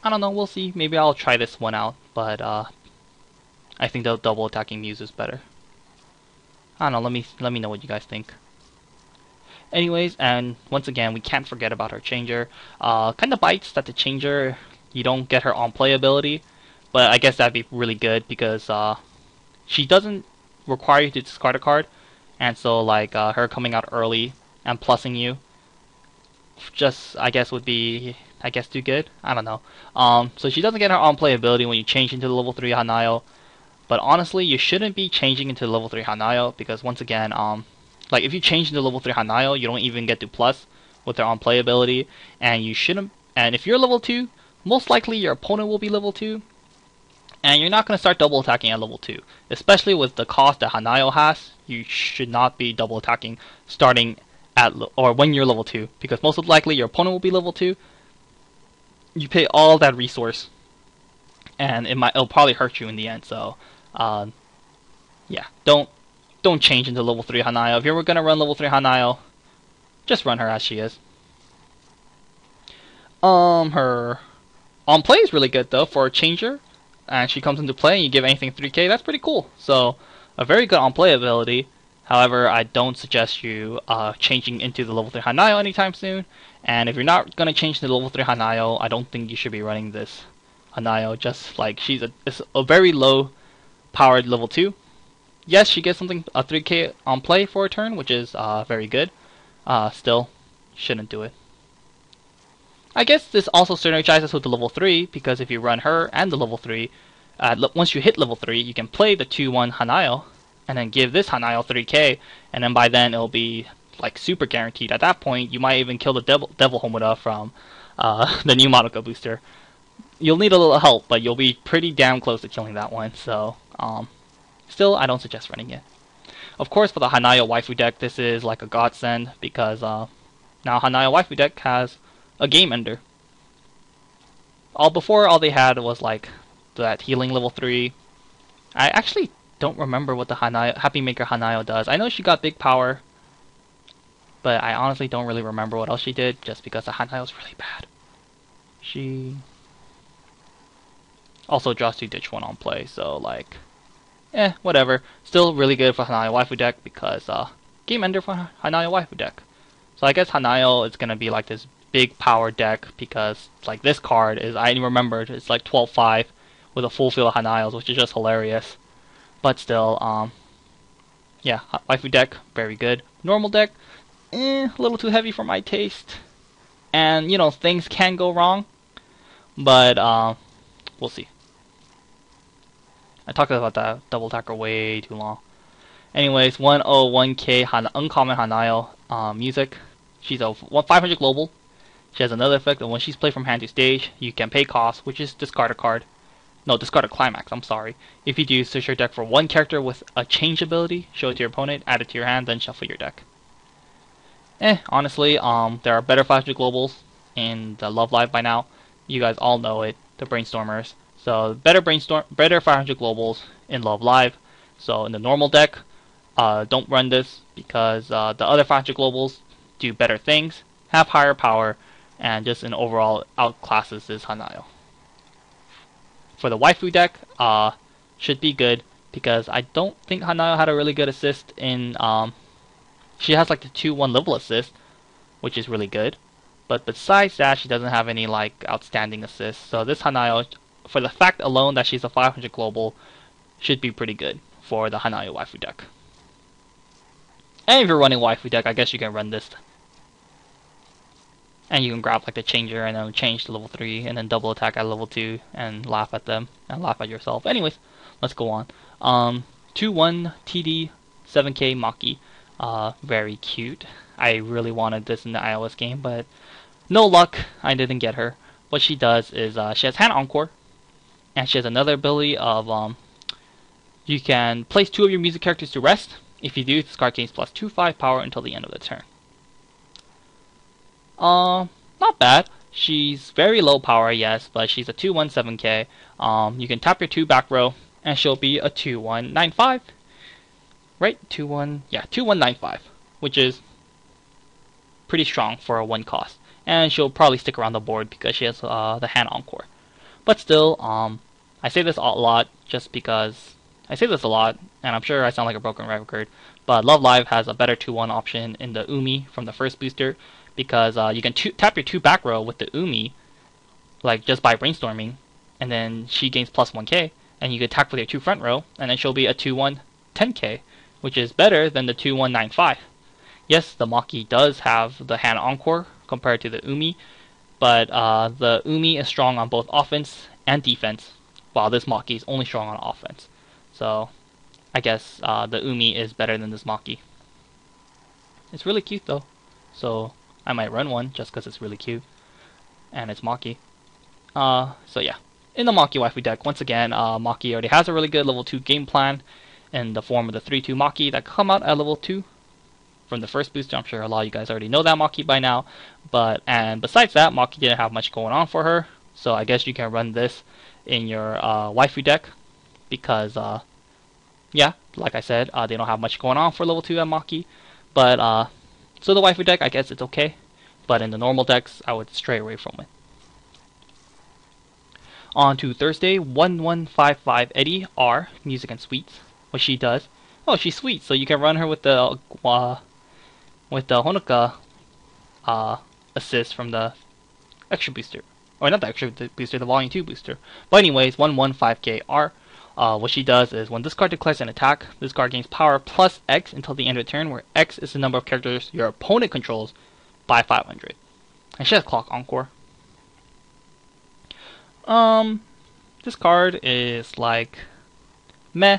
I don't know. We'll see. Maybe I'll try this one out. But I think the double attacking Muse is better. I don't know. Let me know what you guys think. Anyways, and once again, we can't forget about her changer. Kind of bites that the changer, you don't get her on play ability, but I guess that'd be really good because she doesn't require you to discard a card, and so like her coming out early and plussing you, just I guess would be too good. I don't know. So she doesn't get her on play ability when you change into the level 3 Hanayo, but honestly, you shouldn't be changing into the level 3 Hanayo because once again, like if you change into level 3 Hanayo, you don't even get to plus with her on play ability, and you shouldn't. And if you're level 2, most likely your opponent will be level 2, and you're not going to start double attacking at level 2. Especially with the cost that Hanayo has, you should not be double attacking starting at or when you're level 2, because most likely your opponent will be level 2. You pay all that resource, and it'll probably hurt you in the end. So, yeah, don't change into level 3 Hanayo. If you're going to run level 3 Hanayo, just run her as she is. Her on play is really good though for a changer, and she comes into play and you give anything 3k. That's pretty cool. So a very good on play ability. However, I don't suggest you changing into the level 3 Hanayo anytime soon. And if you're not gonna change to the level 3 Hanayo, I don't think you should be running this Hanayo. Just like she's a very low powered level 2. Yes, she gets something a 3k on play for a turn, which is very good. Still, shouldn't do it. I guess this also synergizes with the level 3, because if you run her and the level 3, once you hit level 3, you can play the 2-1 Hanayo, and then give this Hanayo 3k, and then by then it'll be like super guaranteed. At that point, you might even kill the Devil Homoda from the new Madoka booster. you'll need a little help, but you'll be pretty damn close to killing that one. So still, I don't suggest running it. Of course, for the Hanayo waifu deck, this is like a godsend because now Hanayo waifu deck has a game ender. Before, all they had was like that healing level 3. I actually don't remember what the Happy Maker Hanayo does. I know she got big power, but I honestly don't really remember what else she did, just because the Hanayo's really bad. She also draws 2 ditch 1 on play, so like, whatever. Still really good for Hanayo waifu deck because game ender for Hanayo waifu deck. So I guess Hanayo is gonna be like this big power deck because like this card is, I remembered, it's like 12-5 with a full field of Hanayos, which is just hilarious. But still, yeah, waifu deck, very good. Normal deck, a little too heavy for my taste. And, you know, things can go wrong, but we'll see. I talked about that double attacker way too long. Anyways, 101k uncommon Hanayo music. She's a 500 global. She has another effect that when she's played from hand to stage, you can pay cost, which is discard a card. No, discard a climax, I'm sorry. If you do, search your deck for one character with a change ability, show it to your opponent, add it to your hand, then shuffle your deck. Honestly, there are better 500 globals in the Love Live by now. You guys all know it, the Brainstormers. So better 500 globals in Love Live. So in the normal deck, don't run this because the other 500 globals do better things, have higher power, and just in overall outclasses this Hanayo. For the waifu deck, should be good because I don't think Hanayo had a really good assist in. She has like the 2-1 level assist, which is really good. But besides that, she doesn't have any like outstanding assists. So this Hanayo, for the fact alone that she's a 500 global, should be pretty good for the Hanayo waifu deck. And if you're running waifu deck, I guess you can run this. And you can grab like the changer and then change to level 3 and then double attack at level 2 and laugh at them and laugh at yourself. Anyways, let's go on. 2-1 TD 7k Maki. Very cute. I really wanted this in the iOS game, but no luck. I didn't get her. What she does is she has Hand Encore, and she has another ability of you can place 2 of your music characters to rest. If you do, this card gains plus 2/5 power until the end of the turn. Not bad. She's very low power, yes, but she's a 2-1 7k. You can tap your 2 back row, and she'll be a 2-1 9/5. Right? 2-1, yeah, 2-1 9/5, which is pretty strong for a 1 cost. And she'll probably stick around the board because she has the Hand Encore. But still, I say this a lot just because I say this a lot, and I'm sure I sound like a broken record, but Love Live has a better 2-1 option in the Umi from the first booster because you can tap your 2 back row with the Umi, like just by brainstorming, and then she gains plus 1k, and you can attack with your 2 front row, and then she'll be a 2-1 10k, which is better than the 2-1 9/5. Yes, the Maki does have the Hand Encore compared to the Umi, but the Umi is strong on both offense and defense, while this Maki is only strong on offense. So, I guess the Umi is better than this Maki. It's really cute though, so I might run one just because it's really cute, and it's Maki. So yeah, in the Maki waifu deck, once again, Maki already has a really good level 2 game plan in the form of the 3-2 Maki that come out at level 2 from the first booster. I'm sure a lot of you guys already know that Maki by now, and besides that, Maki didn't have much going on for her, so I guess you can run this in your waifu deck because yeah, like I said, they don't have much going on for level 2 at Maki, but so the waifu deck, I guess it's okay, but in the normal decks, I would stray away from it. On to Thursday, 1155 Eddie R, Music and Sweets. What she does? Oh, she's sweet, so you can run her with the Honoka assist from the extra booster, or not the extra booster, the volume 2 booster. But anyways, 115k R. What she does is when this card declares an attack, this card gains power plus X until the end of the turn, where X is the number of characters your opponent controls by 500. And she has Clock Encore. This card is like meh.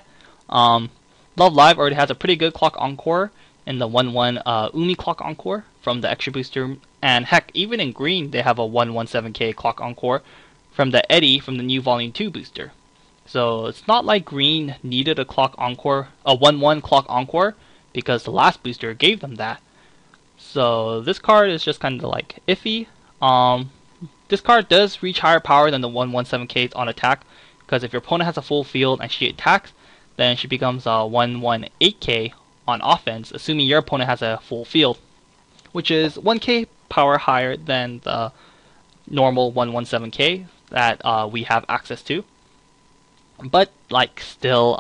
Love Live already has a pretty good Clock Encore in the 1-1 Umi Clock Encore from the extra booster, and heck, even in green they have a 117k Clock Encore from the Eddie from the new Volume 2 booster. So it's not like green needed a clock encore, a 1/1 clock encore, because the last booster gave them that. So this card is just kind of like iffy. This card does reach higher power than the 1/17K on attack, because if your opponent has a full field and she attacks, then she becomes a 1/8K on offense, assuming your opponent has a full field, which is 1K power higher than the normal 1/17K that we have access to. But like still,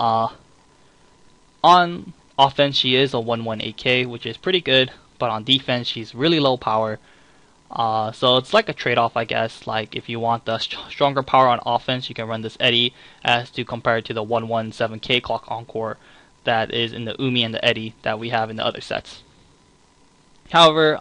on offense she is a 1/8K, which is pretty good, but on defense she's really low power. So it's like a trade-off, I guess. Like if you want the stronger power on offense, you can run this Eddie as to compare it to the 1/17K clock encore that is in the Umi and the Eddie that we have in the other sets. However,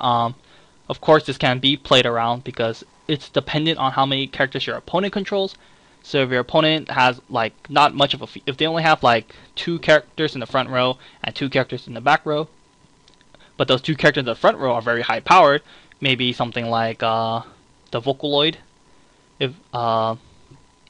of course this can be played around because it's dependent on how many characters your opponent controls. So if your opponent has like not much of if they only have like 2 characters in the front row and 2 characters in the back row, but those 2 characters in the front row are very high powered, maybe something like the Vocaloid. If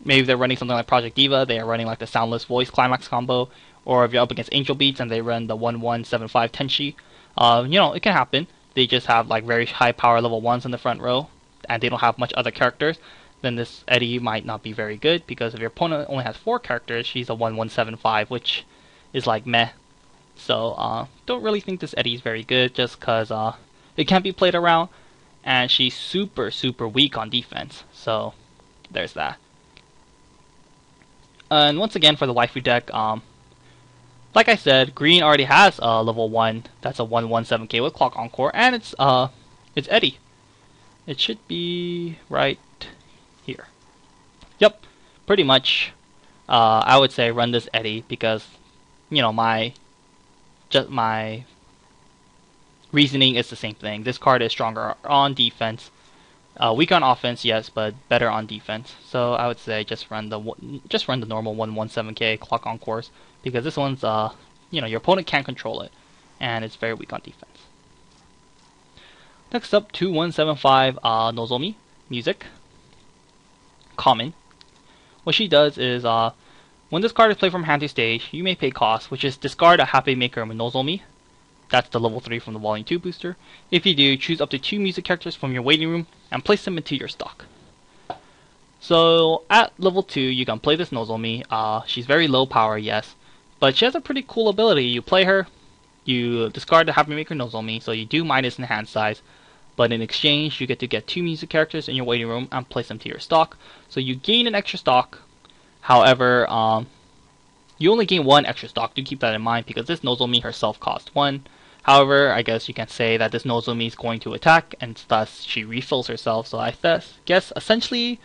maybe they're running something like Project Diva, they are running like the Soundless Voice Climax combo, or if you're up against Angel Beats and they run the 1175 Tenshi, it can happen. They just have like very high power level 1s in the front row, and they don't have much other characters. Then this Eddie might not be very good, because if your opponent only has 4 characters, she's a 1175, which is like meh. So don't really think this Eddie is very good, just because it can't be played around, and she's super weak on defense. So there's that. And once again for the waifu deck, like I said, green already has a level 1 that's a 1/17K with clock encore, and it's Eddie. It should be right here. Yep, pretty much. I would say run this Eddie because my reasoning is the same thing. This card is stronger on defense, weak on offense, yes, but better on defense. So I would say just run the normal 1/17K clock encores, because this one's your opponent can't control it, and it's very weak on defense. Next up, 2175 Nozomi Music. Common. What she does is when this card is played from hand to stage, you may pay cost, which is discard a Happy Maker Nozomi. That's the level 3 from the Volume 2 booster. If you do, choose up to 2 music characters from your waiting room and place them into your stock. So at level 2, you can play this Nozomi. She's very low power, yes, but she has a pretty cool ability. You play her, you discard the Happy Maker Nozomi, so you do minus in hand size, but in exchange you get to get 2 music characters in your waiting room and place them to your stock. So you gain an extra stock. However, you only gain 1 extra stock. Do keep that in mind, because this Nozomi herself costs 1. However, I guess you can say that this Nozomi is going to attack, and thus she refills herself. So I guess essentially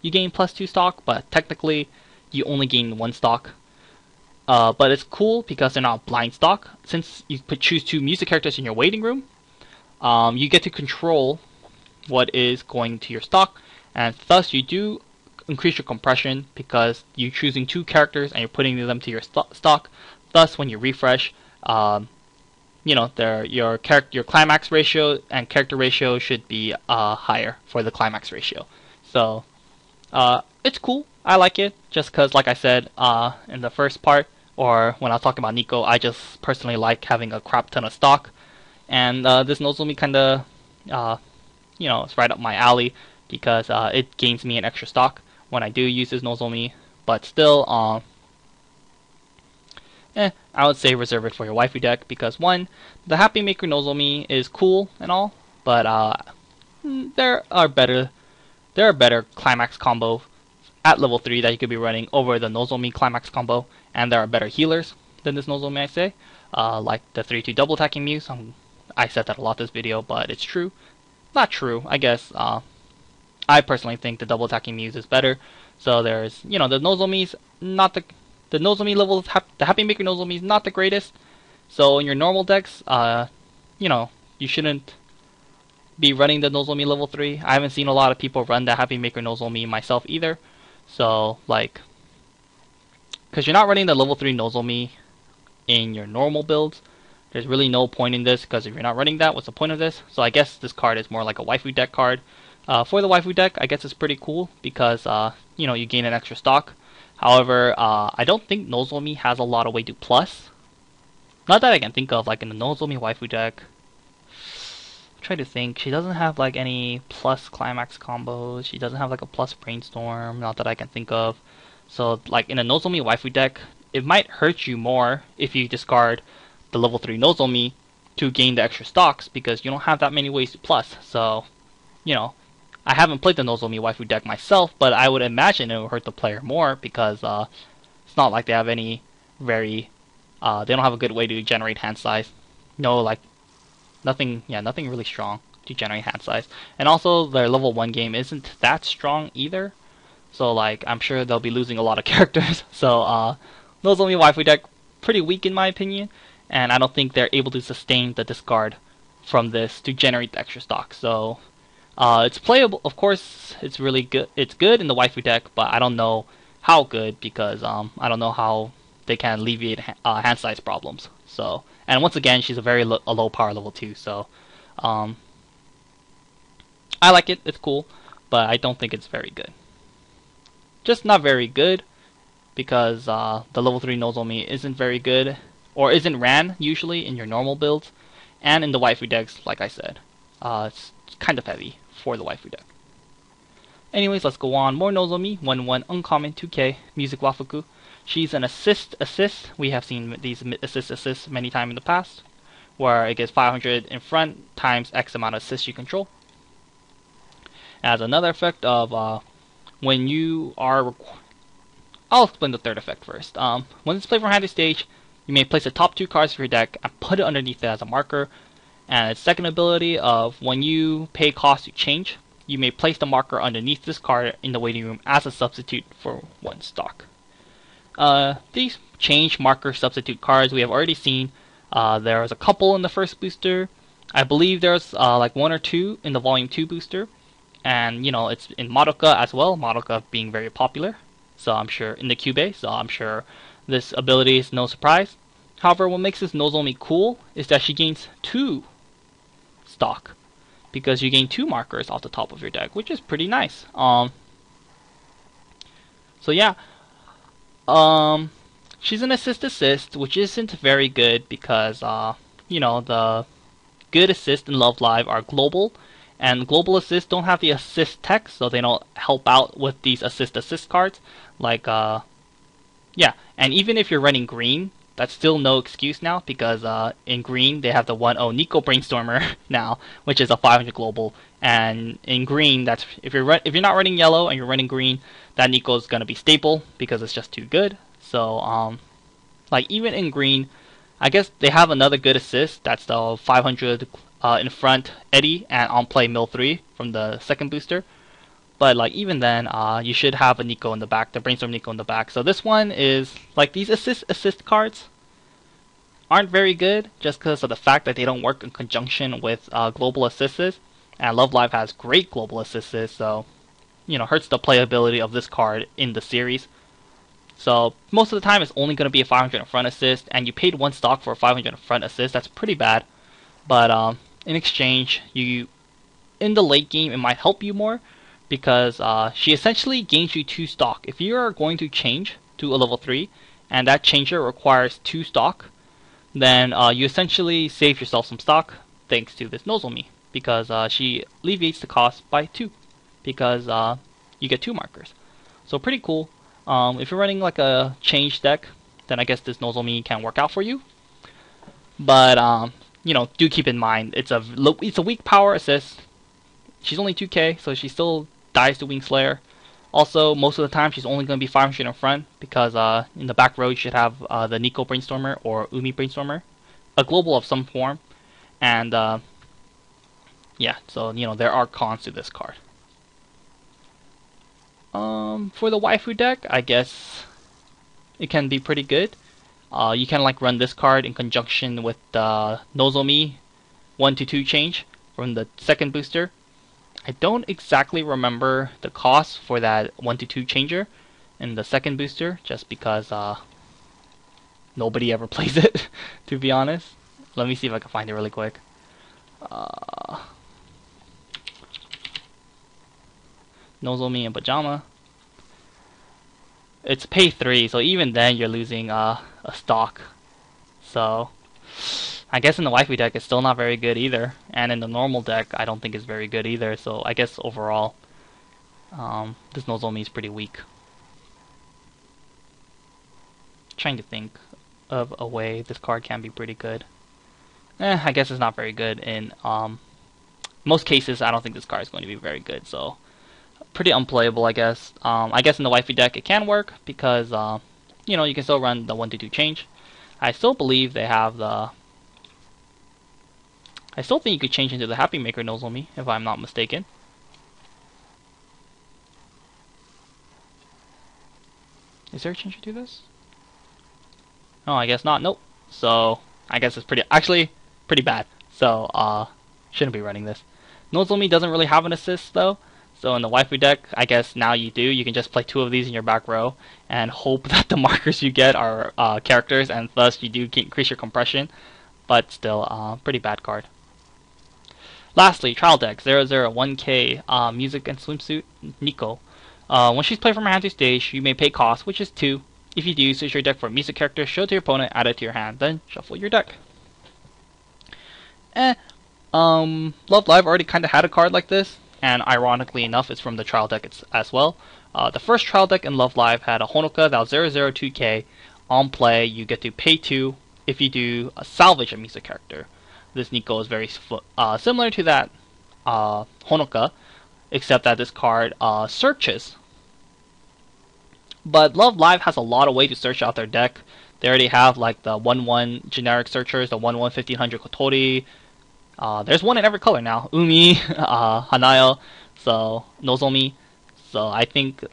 you gain +2 stock, but technically you only gain 1 stock. But it's cool because they're not blind stock. Since you could choose 2 music characters in your waiting room, you get to control what is going to your stock, and thus you do increase your compression because you're choosing 2 characters and you're putting them to your stock. Thus, when you refresh, your climax ratio and character ratio should be higher for the climax ratio. So it's cool. I like it just because, like I said in the first part, or when I was talking about Nico, I just personally like having a crap ton of stock, and this Nozomi kind of it's right up my alley because it gains me an extra stock when I do use this Nozomi. But still, I would say reserve it for your waifu deck, because 1, the Happy Maker Nozomi is cool and all, but there are better Climax combo at level 3 that you could be running over the Nozomi Climax combo, and there are better healers than this Nozomi, I say, like the 3/2 double attacking Muse. I said that a lot this video, but it's true. Not true, I guess. I personally think the double attacking Muse is better. So there's, the Nozomi's not the Nozomi level, the Happy Maker Nozomi is not the greatest. So in your normal decks, you shouldn't be running the Nozomi level 3. I haven't seen a lot of people run the Happy Maker Nozomi myself either. So because you're not running the level 3 Nozomi in your normal builds, there's really no point in this, because if you're not running that, what's the point of this? So I guess this card is more like a waifu deck card. For the waifu deck, I guess it's pretty cool because you know, you gain an extra stock. However, I don't think Nozomi has a lot of way to plus. Not that I can think of, like in the Nozomi waifu deck. Try to think. She doesn't have like any plus climax combos. She doesn't have like a plus brainstorm. Not that I can think of. So like in a Nozomi waifu deck, it might hurt you more if you discard the level 3 Nozomi to gain the extra stocks because you don't have that many ways to plus. So, you know, I haven't played the Nozomi waifu deck myself, but I would imagine it would hurt the player more because it's not like they have any very they don't have a good way to generate hand size. No, like nothing really strong to generate hand size. And also their level 1 game isn't that strong either. So like I'm sure they'll be losing a lot of characters. So Nozomi waifu deck pretty weak in my opinion, and I don't think they're able to sustain the discard from this to generate the extra stock. So it's playable, of course. It's really good. It's good in the waifu deck, but I don't know how good because I don't know how they can alleviate hand size problems. So, and once again, she's a very low power level 2. So, I like it. It's cool, but I don't think it's very good. Just not very good because the level 3 Nozomi isn't very good or isn't ran usually in your normal builds, and in the waifu decks, like I said, it's kind of heavy for the waifu deck. Anyways, let's go on. More Nozomi, 1/1 uncommon 2K music wafuku. She's an assist. We have seen these assist many times in the past, where it gets 500 in front times X amount of assists you control. It has another effect of when you are. I'll explain the third effect first. When it's played from hand to stage, you may place the top 2 cards of your deck and put it underneath it as a marker. And its second ability of when you pay cost to change, you may place the marker underneath this card in the waiting room as a substitute for 1 stock. These change marker substitute cards we have already seen. There's a couple in the first booster. I believe there's like 1 or 2 in the volume 2 booster. And you know, it's in Madoka as well, Madoka being very popular. So I'm sure in the Cube, so I'm sure this ability is no surprise. However, what makes this Nozomi cool is that she gains 2 stock, because you gain 2 markers off the top of your deck, which is pretty nice. So yeah, she's an assist, which isn't very good because you know, the good assist in Love Live are global, and global assists don't have the assist text, so they don't help out with these assist cards. Like yeah, and even if you're running green, that's still no excuse now because in green they have the 1/0 Nico Brainstormer now, which is a 500 global. And in green, that's if you're not running yellow and you're running green, that Nico is gonna be staple because it's just too good. So like even in green, I guess they have another good assist. That's the 500 in front Eddie and on play mill 3 from the second booster. But like even then, you should have a Nico in the back, the Brainstorm Nico in the back. So this one is like these assist cards aren't very good just because of the fact that they don't work in conjunction with global assists. And Love Live has great global assists, so you know, hurts the playability of this card in the series. So most of the time, it's only going to be a 500 in front assist, and you paid 1 stock for a 500 in front assist. That's pretty bad. But in exchange, in the late game, it might help you more because she essentially gains you 2 stock. If you are going to change to a level 3, and that changer requires 2 stock, then you essentially save yourself some stock thanks to this Nozomi, because she alleviates the cost by 2, because you get 2 markers. So pretty cool. If you're running like a change deck, then I guess this Nozomi can work out for you. But you know, do keep in mind it's a weak power assist. She's only 2K, so she still dies to Wing Slayer. Also, most of the time she's only going to be 500 in front because in the back row you should have the Nico Brainstormer or Umi Brainstormer, a global of some form, and yeah, so you know, there are cons to this card. For the waifu deck, I guess it can be pretty good. You can like run this card in conjunction with the Nozomi 1-2 change from the second booster. I don't exactly remember the cost for that 1-2 changer in the second booster, just because nobody ever plays it, to be honest. Let me see if I can find it really quick. Nozomi in Pajama. It's pay 3, so even then you're losing a stock. So I guess in the waifu deck it's still not very good either, and in the normal deck I don't think it's very good either. So I guess overall, this Nozomi is pretty weak. Trying to think of a way this card can be pretty good. I guess it's not very good in most cases. I don't think this card is going to be very good, so pretty unplayable, I guess. I guess in the waifu deck it can work because you know, you can still run the 1-2 change. I still believe they have the. I still think you could change into the Happy Maker Nozomi if I'm not mistaken. Is there a change to do this? Oh, I guess not. Nope. So I guess it's pretty bad. So shouldn't be running this. Nozomi doesn't really have an assist though. So in the waifu deck, I guess now you do. You can just play 2 of these in your back row and hope that the markers you get are characters, and thus you do increase your compression. But still, pretty bad card. Lastly, trial deck 001K Music and Swimsuit Nico. When she's played from her hand to stage, you may pay cost, which is 2. If you do, search your deck for a music character, show it to your opponent, add it to your hand, then shuffle your deck. Love Live already kind of had a card like this, and ironically enough, it's from the trial deck as well. The first trial deck in Love Live had a Honoka that was 002K. On play, you get to pay 2 if you do salvage a music character. This Nico is very similar to that Honoka, except that this card searches. But Love Live has a lot of ways to search out their deck. They already have like the 1-1 generic searchers, the 1-1 1500 Kotori. There's one in every color now. Umi, Hanayo, so Nozomi. So I think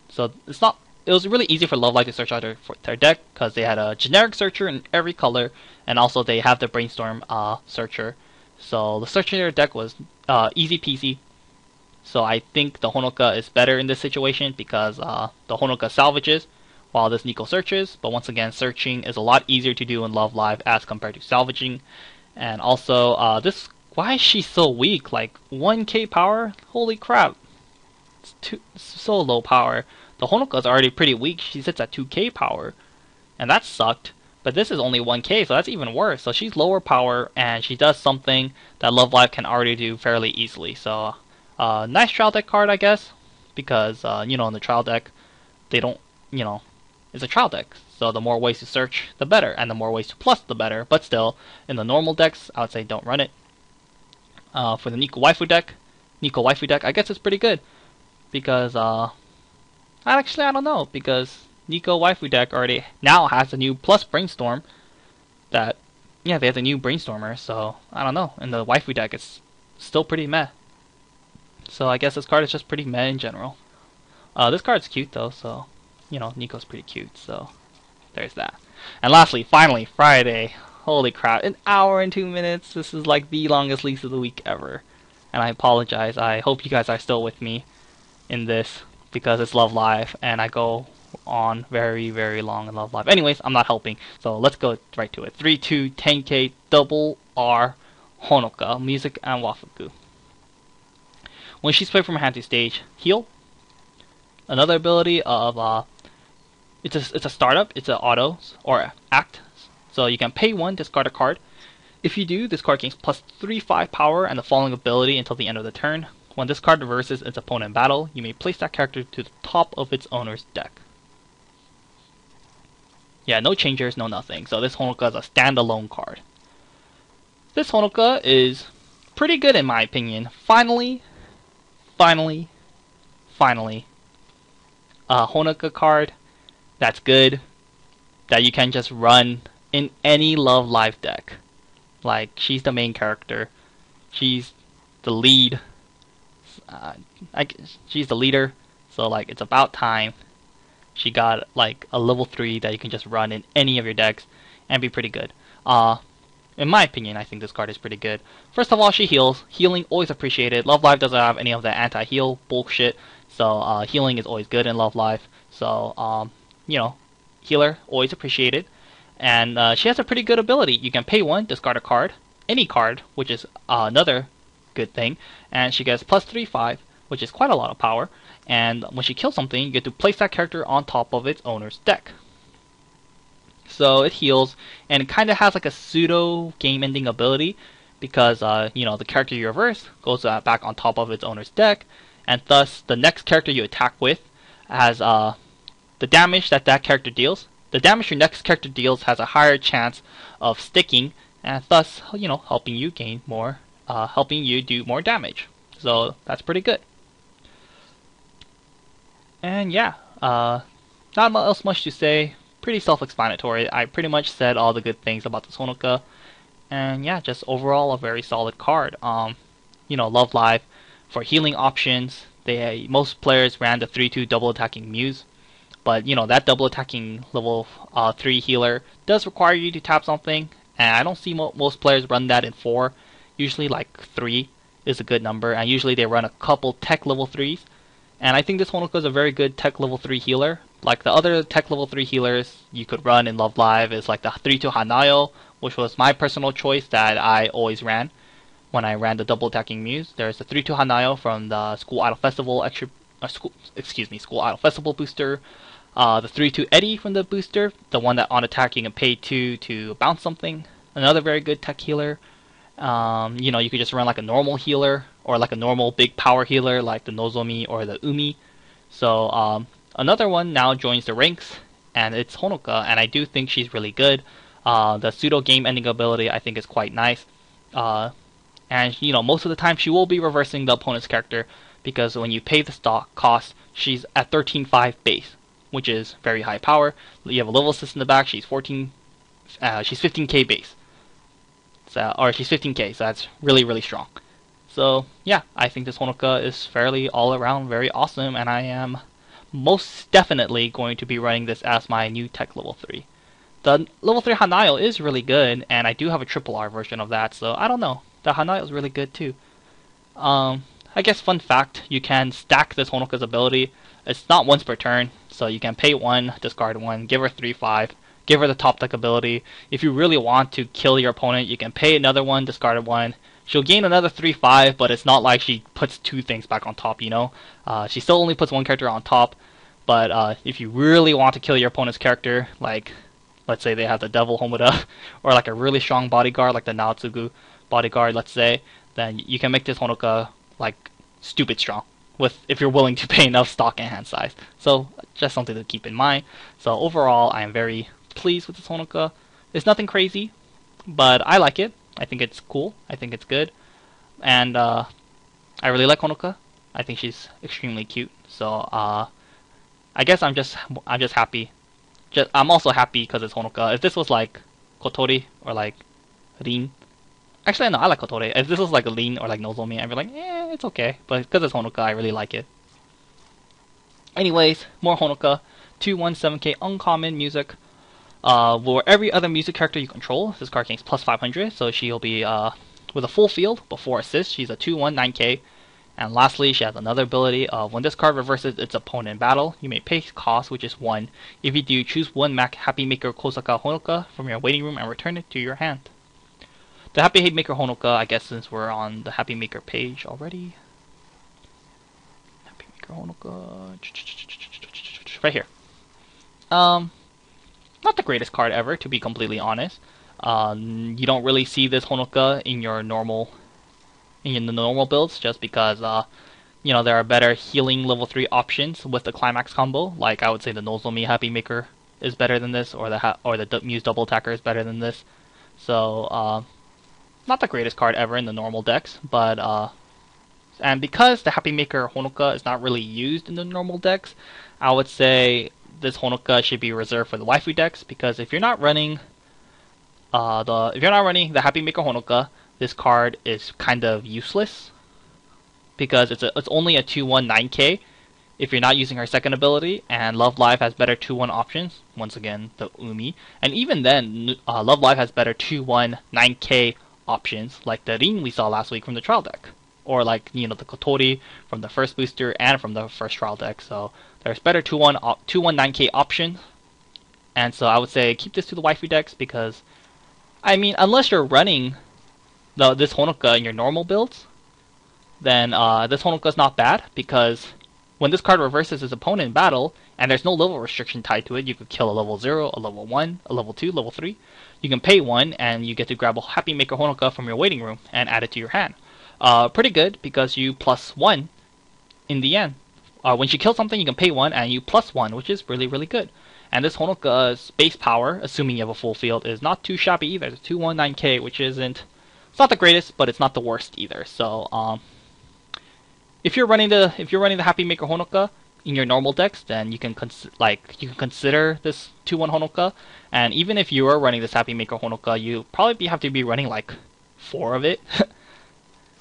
so it's not. It was really easy for Love Live to search out their deck because they had a generic searcher in every color, and also they have the Brainstorm searcher. So the searching their deck was easy peasy. So I think the Honoka is better in this situation because the Honoka salvages while this Nico searches. But once again, searching is a lot easier to do in Love Live as compared to salvaging. And also, why is she so weak? Like 1K power? Holy crap! It's so low power. The Honoka is already pretty weak. She sits at 2K power, and that sucked. But this is only 1K, so that's even worse. So she's lower power, and she does something that Love Live can already do fairly easily. So, nice trial deck card, I guess, because you know, in the trial deck, they don't, you know, it's a trial deck. So the more ways to search, the better, and the more ways to plus, the better. But still, in the normal decks, I would say don't run it. For the Nico waifu deck, I guess it's pretty good because actually I don't know, because Nico waifu deck already now has a new plus Brainstorm. That they have a new Brainstormer. So I don't know. In the waifu deck, it's still pretty meh. So I guess this card is just pretty meh in general. This card's cute though, so you know, Nico's pretty cute. So there's that. And lastly, finally, Friday. Holy crap, 1 hour and 2 minutes. This is like the longest lease of the week ever. And I apologize. I hope you guys are still with me in this because it's Love Live and I go on very, very long in Love Live. Anyways, I'm not helping. So let's go right to it. 3-2 10K double R Honoka, music and Wafuku. When she's played from her hand to stage, heal. Another ability of it's a startup. It's an auto or act. So you can pay 1, discard a card. If you do, this card gains plus 3/5 power and the following ability until the end of the turn. When this card reverses its opponent in battle, you may place that character to the top of its owner's deck. Yeah, no changers, no nothing. So this Honoka is a standalone card. This Honoka is pretty good in my opinion. Finally, a Honoka card that's good, that you can just run in any Love Live deck. Like, she's the main character. She's the lead. She's the leader. So, like, it's about time she got, like, a level 3 that you can just run in any of your decks and be pretty good. In my opinion, I think this card is pretty good. First of all, she heals. Healing, always appreciated. Love Live doesn't have any of that anti-heal bullshit. So, healing is always good in Love Live. So, you know, healer, always appreciated. And she has a pretty good ability. You can pay 1, discard a card, any card, which is another good thing. And she gets plus 3/5 which is quite a lot of power. And when she kills something, you get to place that character on top of its owner's deck. So it heals, and it kind of has like a pseudo game-ending ability because you know, the character you reverse goes back on top of its owner's deck, and thus the next character you attack with has the damage that character deals. The damage your next character deals has a higher chance of sticking, and thus, you know, helping you gain more, helping you do more damage. So that's pretty good. And yeah, not else much to say. Pretty self-explanatory. I pretty much said all the good things about this Honoka, and yeah, just overall a very solid card. You know, Love Live for healing options. Most players ran the 3/2 double attacking Muse, but you know, that double attacking level 3 healer does require you to tap something, and I don't see most players run that in 4. Usually like 3 is a good number, and usually they run a couple tech level 3s. And I think this Honoka is a very good tech level 3 healer. Like the other tech level 3 healers you could run in Love Live is like the 3/2 Hanayo, which was my personal choice that I always ran when I ran the double attacking Muse. There's the 3/2 Hanayo from the School Idol Festival School Idol Festival booster. The 3/2 Eddie from the booster, the one that on attack you can pay 2 to bounce something. Another very good tech healer. You know, you could just run like a normal healer or like a normal big power healer like the Nozomi or the Umi. So another one now joins the ranks, and it's Honoka, and I do think she's really good. The pseudo game ending ability I think is quite nice. And you know, most of the time she will be reversing the opponent's character, because when you pay the stock cost, she's at 13.5 base, which is very high power. You have a level assist in the back. She's 15k base. So, or she's 15k, so that's really strong. So yeah, I think this Honoka is fairly all around very awesome, and I am most definitely going to be running this as my new tech level 3. The level 3 Hanayo is really good, and I do have a triple R version of that, so I don't know. The Hanayo is really good too. I guess fun fact, you can stack this Honoka's ability. It's not once per turn, so you can pay 1, discard 1, give her 3/5, give her the top deck ability. If you really want to kill your opponent, you can pay another 1, discard 1. She'll gain another 3/5, but it's not like she puts 2 things back on top, you know? She still only puts 1 character on top, but if you really want to kill your opponent's character, like, let's say they have the Devil Homoda, or like a really strong bodyguard, like the Naotsugu bodyguard, let's say, then you can make this Honoka, like, stupid strong, if you're willing to pay enough stock and hand size. So, just something to keep in mind. So, overall, I am very pleased with this Honoka. It's nothing crazy, but I like it. I think it's cool. I think it's good. And I really like Honoka. I think she's extremely cute. So I guess I'm just happy. I'm also happy because it's Honoka. If this was like Kotori or like Rin, actually no, I like Kotori. If this was like Rin or like Nozomi, I'd be like, it's okay. But because it's Honoka, I really like it. Anyways, more Honoka. 217k uncommon music. For every other music character you control, this card gains plus 500, so she'll be with a full field before assist. She's a 2/9k. And lastly, she has another ability of when this card reverses its opponent in battle, you may pay cost, which is 1. If you do, choose 1 Happy Maker Kosaka Honoka from your waiting room and return it to your hand. The Happy Maker Honoka, I guess since we're on the Happy Maker page already. Happy Maker Honoka. Right here. Not the greatest card ever, to be completely honest. You don't really see this Honoka in your normal builds, just because you know, there are better healing level 3 options with the ClimaxCombo. Like I would say the Nozomi Happy Maker is better than this, or the Muse Double Attacker is better than this. So not the greatest card ever in the normal decks, but and because the Happy Maker Honoka is not really used in the normal decks, I would say this Honoka should be reserved for the waifu decks, because if you're not running the Happy Maker Honoka, this card is kind of useless, because it's only a 2/9k if you're not using her second ability, and Love Live has better 2/1 options. Once again, the Umi, and even then, Love Live has better 2/9k options, like the Rin we saw last week from the trial deck, or like, you know, the Kotori from the first booster and from the first trial deck. So there's better 2/9k options, and so I would say keep this to the waifu decks, because I mean, unless you're running this Honoka in your normal builds, then this Honoka is not bad, because when this card reverses his opponent in battle, and there's no level restriction tied to it, you could kill a level 0, a level 1, a level 2, level 3. You can pay 1, and you get to grab a Happy Maker Honoka from your waiting room and add it to your hand. Pretty good, because you plus 1 in the end. When you kill something, you can pay 1, and you plus 1, which is really, really good. And this Honoka's base power, assuming you have a full field, is not too shabby either. It's 219k, which isn't... It's not the greatest, but it's not the worst either. So, if you're running the Happy Maker Honoka in your normal decks, then you can consider this 2-1 Honoka. And even if you are running this Happy Maker Honoka, you probably have to be running like 4 of it.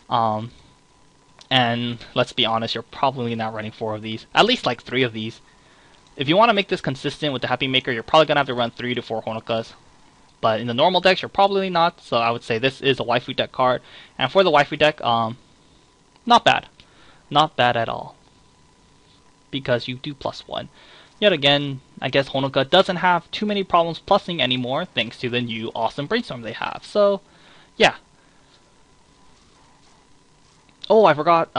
And let's be honest, you're probably not running 4 of these. At least like 3 of these. If you want to make this consistent with the Happy Maker, you're probably gonna have to run 3 to 4 Honokas. But in the normal decks, you're probably not. So I would say this is a waifu deck card. And for the waifu deck, not bad. Not bad at all. Because you do plus 1. Yet again, I guess Honoka doesn't have too many problems plussing anymore, thanks to the new awesome brainstorm they have. So, yeah. Oh, I forgot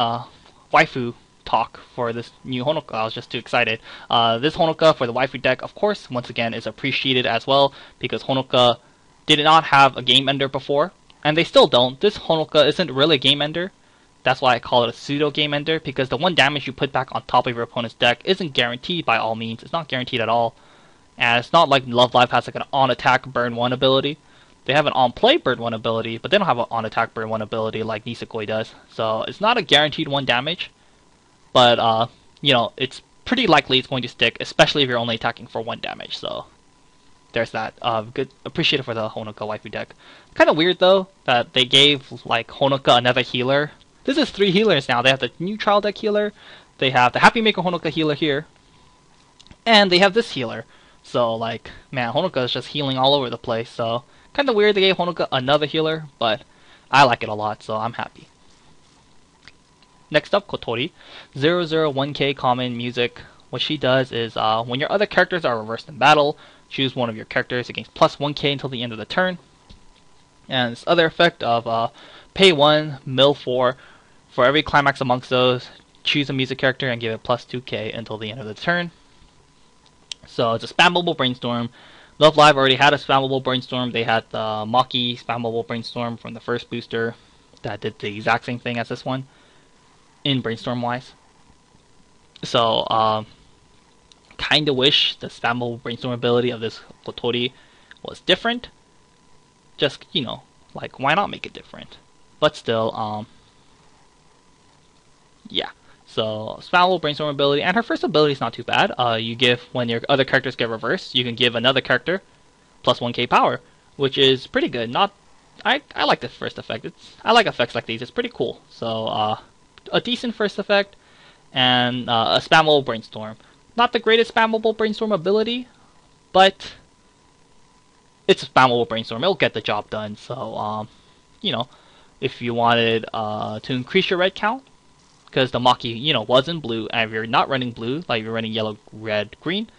waifu talk for this new Honoka. I was just too excited. This Honoka for the waifu deck, of course, once again, is appreciated as well, because Honoka did not have a game ender before, and they still don't. This Honoka isn't really a game ender. That's why I call it a pseudo game ender, because the 1 damage you put back on top of your opponent's deck isn't guaranteed by all means. It's not guaranteed at all. And it's not like Love Live has like an on-attack burn 1 ability. They have an on-play burn 1 ability, but they don't have an on-attack burn 1 ability like Nisekoi does. So it's not a guaranteed 1 damage. But, you know, it's pretty likely it's going to stick, especially if you're only attacking for 1 damage. So there's that. Good, appreciated for the Honoka waifu deck. Kind of weird though that they gave like Honoka another healer. This is 3 healers now. They have the new trial deck healer, they have the Happy Maker Honoka healer here, and they have this healer. So like, man, Honoka is just healing all over the place. So kind of weird they gave Honoka another healer, but I like it a lot, so I'm happy. Next up, Kotori, 001k common music. What she does is, when your other characters are reversed in battle, choose one of your characters against plus 1k until the end of the turn. And this other effect of pay 1, mill 4. For every climax amongst those, choose a music character and give it plus 2k until the end of the turn. So it's a spammable brainstorm. Love Live already had a spammable brainstorm. They had the Maki spammable brainstorm from the first booster that did the exact same thing as this one in brainstorm wise. So kinda wish the spammable brainstorm ability of this Kotori was different. Just, you know, like, why not make it different? But still, yeah. So, spammable brainstorm ability, and her first ability is not too bad. You give, when your other characters get reversed, you can give another character plus 1k power, which is pretty good. Not, I like the first effect. I like effects like these. It's pretty cool. So, a decent first effect, and a spammable brainstorm. Not the greatest spammable brainstorm ability, but it's a spammable brainstorm. It'll get the job done. So, you know, if you wanted to increase your red count, because the Maki, you know, was in blue, and if you're not running blue, like you're running yellow, red, green,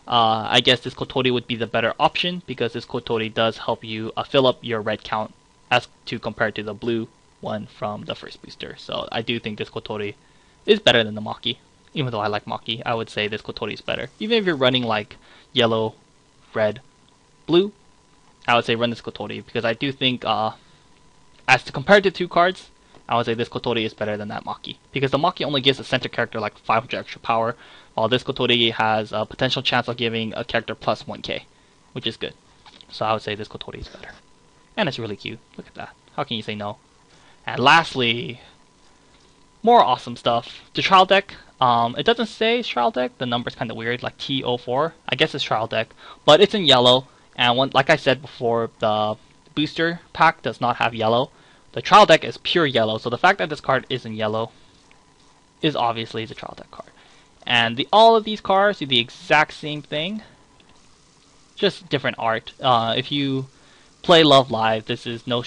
I guess this Kotori would be the better option, because this Kotori does help you fill up your red count as to compared to the blue one from the first booster. So I do think this Kotori is better than the Maki. Even though I like Maki, I would say this Kotori is better. Even if you're running like yellow, red, blue, I would say run this Kotori, because I do think, as to compare to 2 cards, I would say this Kotori is better than that Maki. Because the Maki only gives a center character like 500 extra power, while this Kotori has a potential chance of giving a character plus 1k, which is good. So I would say this Kotori is better. And it's really cute. Look at that. How can you say no? And lastly, more awesome stuff. The trial deck. It doesn't say trial deck. The number's kind of weird, like T04. I guess it's trial deck, but it's in yellow. And like I said before, the booster pack does not have yellow. The trial deck is pure yellow, so the fact that this card is in yellow is obviously the trial deck card. And all of these cards do the exact same thing, just different art. If you play Love Live, this is no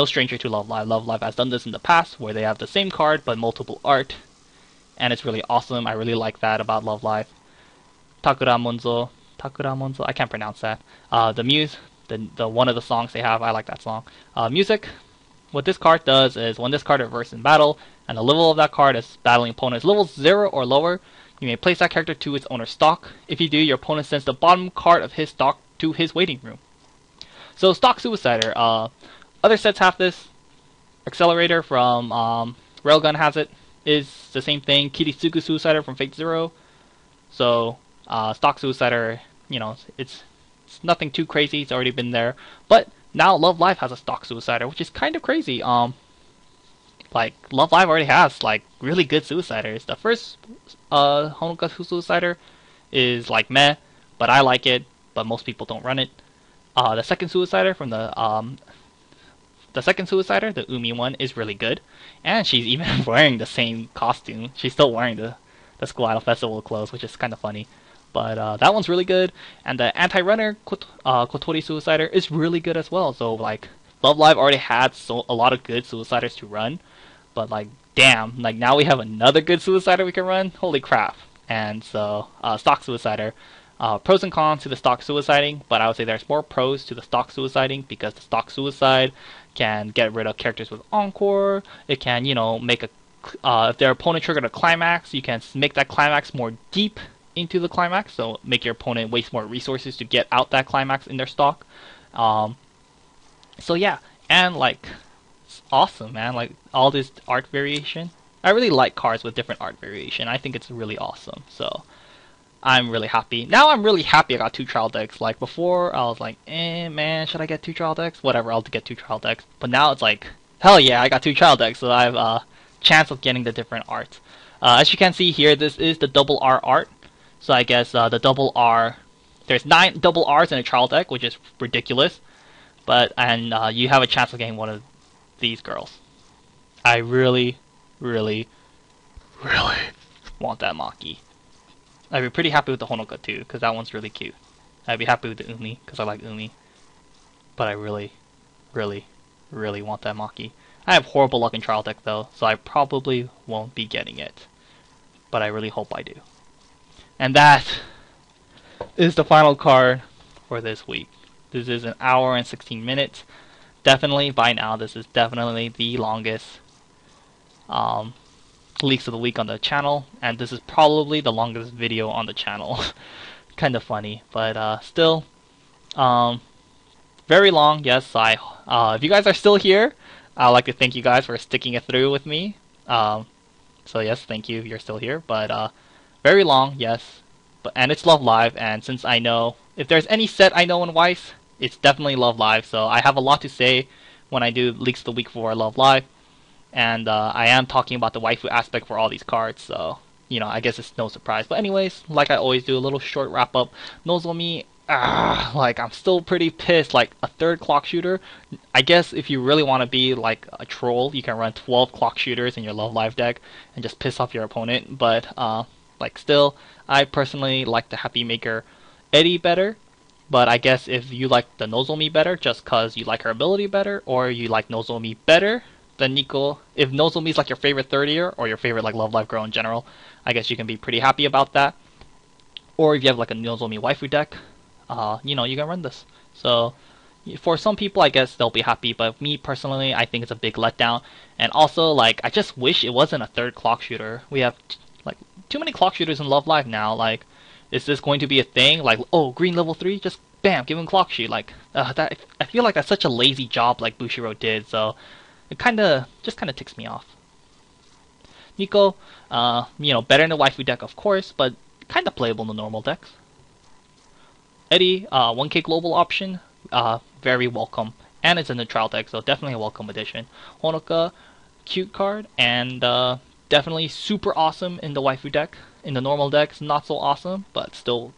stranger to Love Live. Love Live has done this in the past, where they have the same card but multiple art, and it's really awesome. I really like that about Love Live. Takura Monzo, I can't pronounce that. The Muse, the one of the songs they have, I like that song. Music. What this card does is, when this card reverses in battle, and the level of that card is battling opponent is level 0 or lower, you may place that character to its owner's stock. If you do, your opponent sends the bottom card of his stock to his waiting room. So Stock Suicider. Other sets have this. Accelerator from Railgun has it. Is the same thing. Kiritsugu Suicider from Fate Zero. So Stock Suicider, you know, it's nothing too crazy. It's already been there. But now Love Live has a Stock Suicider, which is kind of crazy. Like Love Live already has like really good Suiciders. The first Honoka Suicider is like meh, but I like it. But most people don't run it. The second Suicider from the second Suicider, the Umi one, is really good, and she's even wearing the same costume. She's still wearing the School Idol Festival clothes, which is kind of funny. But that one's really good, and the anti-runner Kotori Suicider is really good as well. So like Love Live already had a lot of good Suiciders to run, but like damn, like now we have another good Suicider we can run. Holy crap! And so Stock Suicider. Pros and cons to the stock suiciding, but I would say there's more pros to the stock suiciding because the stock suicide can get rid of characters with Encore. It can, you know, make if their opponent triggered a climax, you can make that climax more deep into the climax, so make your opponent waste more resources to get out that climax in their stock. So yeah, and like, it's awesome, man. Like all this art variation. I really like cards with different art variation. I think it's really awesome. So I'm really happy. Now I'm really happy I got 2 trial decks. Like before, I was like, man, should I get 2 trial decks? Whatever, I'll get 2 trial decks. But now it's like, hell yeah, I got 2 trial decks, so I have a chance of getting the different arts. As you can see here, this is the double R art. So I guess the double R, there's 9 double Rs in a trial deck, which is ridiculous. But you have a chance of getting one of these girls. I really, really, really want that Maki. I'd be pretty happy with the Honoka too, because that one's really cute. I'd be happy with the Umi, because I like Umi. But I really, really, really want that Maki. I have horrible luck in trial deck though, so I probably won't be getting it. But I really hope I do. And that is the final card for this week. This is an hour and 16 minutes. Definitely, by now, this is definitely the longest leaks of the week on the channel, and this is probably the longest video on the channel. Kind of funny, but still, very long. Yes, if you guys are still here, I'd like to thank you guys for sticking it through with me. So yes, thank you if you're still here. But very long, yes, and it's Love Live, and since I know if there's any set I know in Weiss, it's definitely Love Live. So I have a lot to say when I do leaks of the week for Love Live. And I am talking about the waifu aspect for all these cards, so, you know, I guess it's no surprise. But anyways, like I always do, a little short wrap-up. Nozomi, like, I'm still pretty pissed. Like, a 3rd clock shooter, I guess if you really want to be, like, a troll, you can run 12 clock shooters in your Love Live deck and just piss off your opponent. But, like, still, I personally like the Happy Maker Eddie better. But I guess if you like the Nozomi better, just because you like her ability better, or you like Nozomi better than Nico, if Nozomi's like your favorite 3rd year or your favorite like Love Live girl in general, I guess you can be pretty happy about that. Or if you have like a Nozomi waifu deck, you know, you can run this. So for some people, I guess they'll be happy, but me personally, I think it's a big letdown. And also, like, I just wish it wasn't a 3rd clock shooter. We have like too many clock shooters in Love Live now. Like, is this going to be a thing? Like, oh, green level 3, just bam, give him clock shoot. Like, that, I feel like that's such a lazy job like Bushiro did. So it just kind of ticks me off. Nico, you know, better in the waifu deck, of course, but kind of playable in the normal decks. Eddie, 1k global option, very welcome. And it's in the trial deck, so definitely a welcome addition. Honoka, cute card, and definitely super awesome in the waifu deck. In the normal decks, not so awesome, but still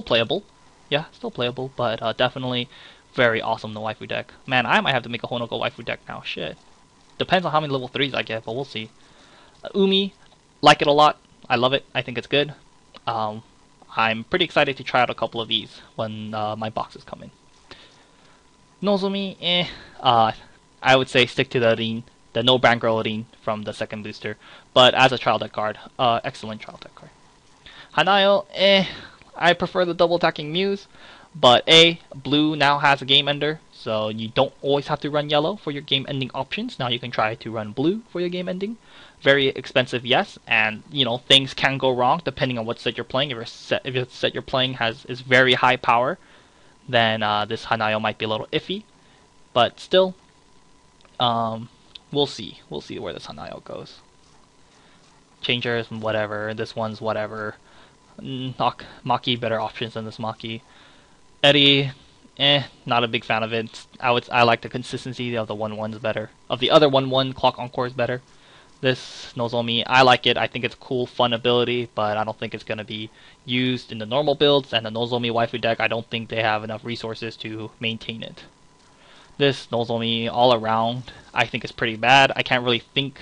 playable. Yeah, still playable, but definitely very awesome in the waifu deck. Man, I might have to make a Honoka waifu deck now. Shit. Depends on how many level 3s I get, but we'll see. Umi, like it a lot. I love it. I think it's good. I'm pretty excited to try out a couple of these when my boxes come in. Nozomi, I would say stick to the Rin, the no brand girl Rin from the 2nd booster. But as a trial deck card, excellent trial deck card. Hanayo, I prefer the double attacking Muse. But blue now has a game ender, so you don't always have to run yellow for your game ending options. Now you can try to run blue for your game ending. Very expensive, yes, and things can go wrong depending on what set you're playing. If your set you're playing is very high power, then this Hanayo might be a little iffy. But still, we'll see. We'll see where this Hanayo goes. Changers, whatever. This one's whatever. Maki, better options than this Maki. Eddie, not a big fan of it. I like the consistency of the 1-1s better. Of the other 1-1, Clock Encore is better. This Nozomi, I like it. I think it's cool, fun ability, but I don't think it's going to be used in the normal builds. And the Nozomi waifu deck, I don't think they have enough resources to maintain it. This Nozomi all around, I think is pretty bad. I can't really think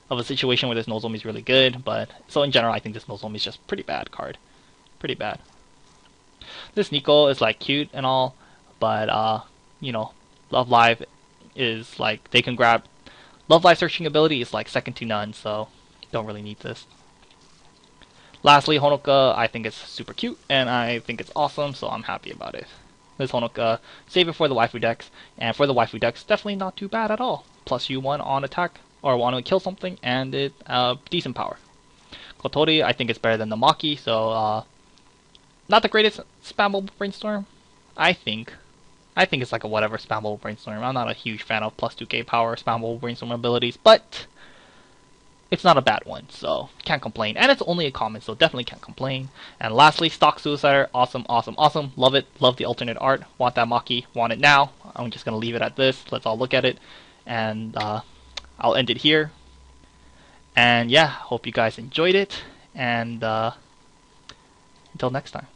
of a situation where this Nozomi is really good, but so in general, I think this Nozomi is just pretty bad card. Pretty bad. This Nico is like cute and all, but Love Live is like they can grab Love Live searching ability is like second to none, so don't really need this. Lastly, Honoka, I think it's super cute and I think it's awesome, so I'm happy about it. This Honoka, save it for the waifu decks, and for the waifu decks, definitely not too bad at all. Plus U1 on attack or want to kill something, and it decent power. Kotori, I think it's better than the Maki, so not the greatest spammable brainstorm. I think it's like a whatever spammable brainstorm. I'm not a huge fan of plus 2k power spammable brainstorm abilities, but it's not a bad one, so can't complain. And it's only a common, so definitely can't complain. And lastly, Stock Suicider, awesome, awesome, awesome. Love it, love the alternate art. Want that Maki, want it now. I'm just gonna leave it at this. Let's all look at it, and I'll end it here. And yeah, hope you guys enjoyed it, and until next time.